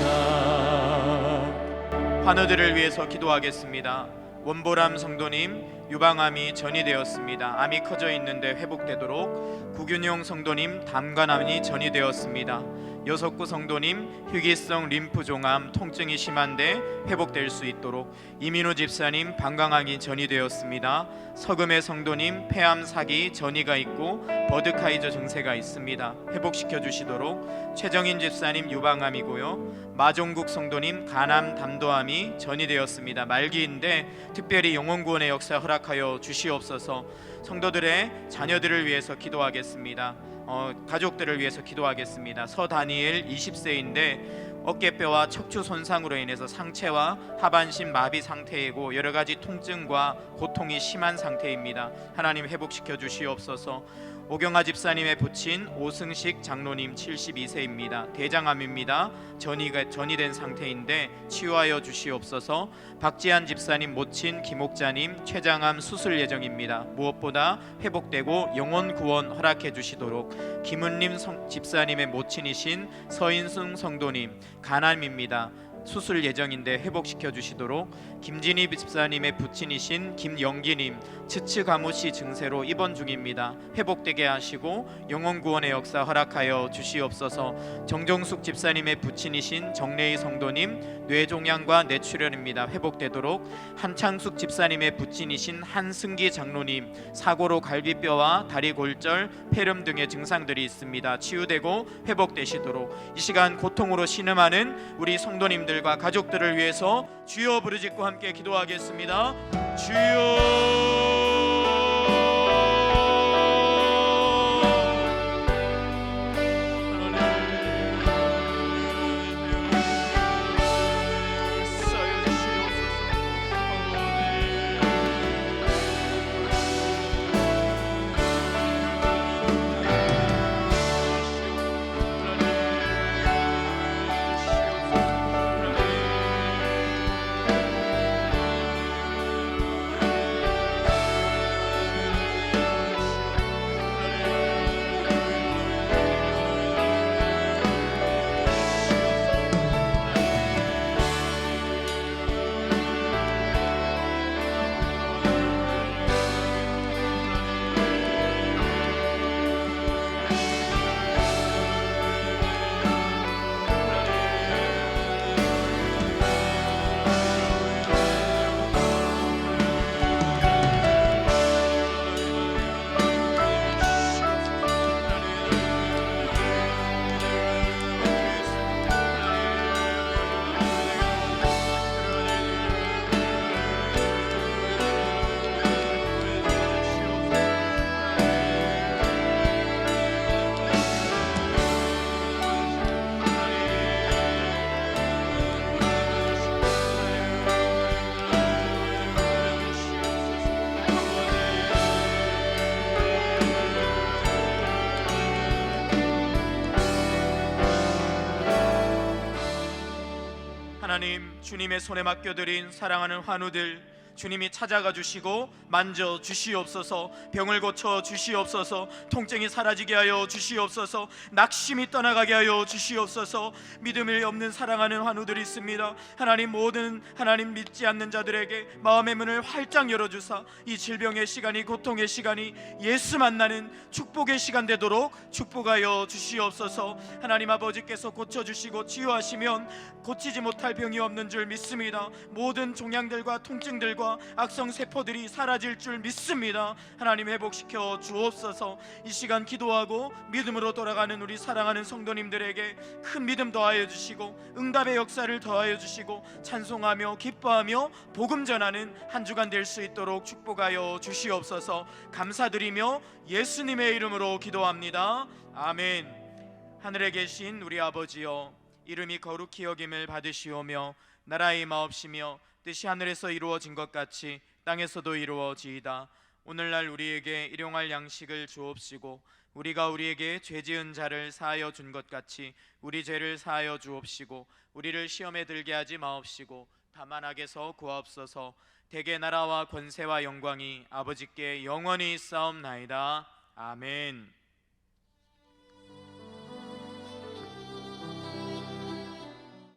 환우들을 위해서 기도하겠습니다. 원보람 성도님 유방암이 전이되었습니다. 암이 커져 있는데 회복되도록. 구균용 성도님 담관암이 전이되었습니다. 여석구 성도님 희귀성 림프종암 통증이 심한데 회복될 수 있도록. 이민우 집사님 방광암이 전이되었습니다. 서금의 성도님 폐암 사기 전이가 있고 버드카이저 증세가 있습니다. 회복시켜 주시도록. 최정인 집사님 유방암이고요. 마종국 성도님 간암 담도암이 전이되었습니다. 말기인데 특별히 영혼구원의 역사 허락하여 주시옵소서. 성도들의 자녀들을 위해서 기도하겠습니다. 가족들을 위해서 기도하겠습니다. 서다니엘 20세인데 어깨뼈와 척추 손상으로 인해서 상체와 하반신 마비 상태이고 여러 가지 통증과 고통이 심한 상태입니다. 하나님 회복시켜 주시옵소서. 오경아 집사님의 부친 오승식 장로님 72세입니다. 대장암입니다. 전이된 상태인데 치유하여 주시옵소서. 박지한 집사님 모친 김옥자님 췌장암 수술 예정입니다. 무엇보다 회복되고 영혼 구원 허락해 주시도록. 김은림 집사님의 모친이신 서인승 성도님 간암입니다. 수술 예정인데 회복시켜 주시도록. 김진희 집사님의 부친이신 김영기님 츠츠가무시 증세로 입원 중입니다. 회복되게 하시고 영혼 구원의 역사 허락하여 주시옵소서. 정정숙 집사님의 부친이신 정래희 성도님 뇌종양과 뇌출혈입니다. 회복되도록. 한창숙 집사님의 부친이신 한승기 장로님 사고로 갈비뼈와 다리 골절, 폐렴 등의 증상들이 있습니다. 치유되고 회복되시도록. 이 시간 고통으로 신음하는 우리 성도님들과 가족들을 위해서 주여 부르짖고 함께 기도하겠습니다. 주여. 하나님, 주님의 손에 맡겨드린 사랑하는 환우들 주님이 찾아가 주시고 만져 주시옵소서. 병을 고쳐 주시옵소서. 통증이 사라지게 하여 주시옵소서. 낙심이 떠나가게 하여 주시옵소서. 믿음이 없는 사랑하는 환우들이 있습니다. 하나님, 모든 하나님 믿지 않는 자들에게 마음의 문을 활짝 열어주사 이 질병의 시간이, 고통의 시간이 예수 만나는 축복의 시간 되도록 축복하여 주시옵소서. 하나님 아버지께서 고쳐주시고 치유하시면 고치지 못할 병이 없는 줄 믿습니다. 모든 종양들과 통증들과 악성 세포들이 사라질 줄 믿습니다. 하나님 회복시켜 주옵소서. 이 시간 기도하고 믿음으로 돌아가는 우리 사랑하는 성도님들에게 큰 믿음 더하여 주시고 응답의 역사를 더하여 주시고 찬송하며 기뻐하며 복음 전하는 한 주간 될 수 있도록 축복하여 주시옵소서. 감사드리며 예수님의 이름으로 기도합니다. 아멘. 하늘에 계신 우리 아버지여, 이름이 거룩히 여김을 받으시오며 나라의 임하옵시며 뜻이 하늘에서 이루어진 것 같이 땅에서도 이루어지이다. 오늘날 우리에게 일용할 양식을 주옵시고 우리가 우리에게 죄 지은 자를 사하여 준 것 같이 우리 죄를 사하여 주옵시고 우리를 시험에 들게 하지 마옵시고 다만 악에서 구하옵소서. 대개 나라와 권세와 영광이 아버지께 영원히 있사옵나이다. 아멘.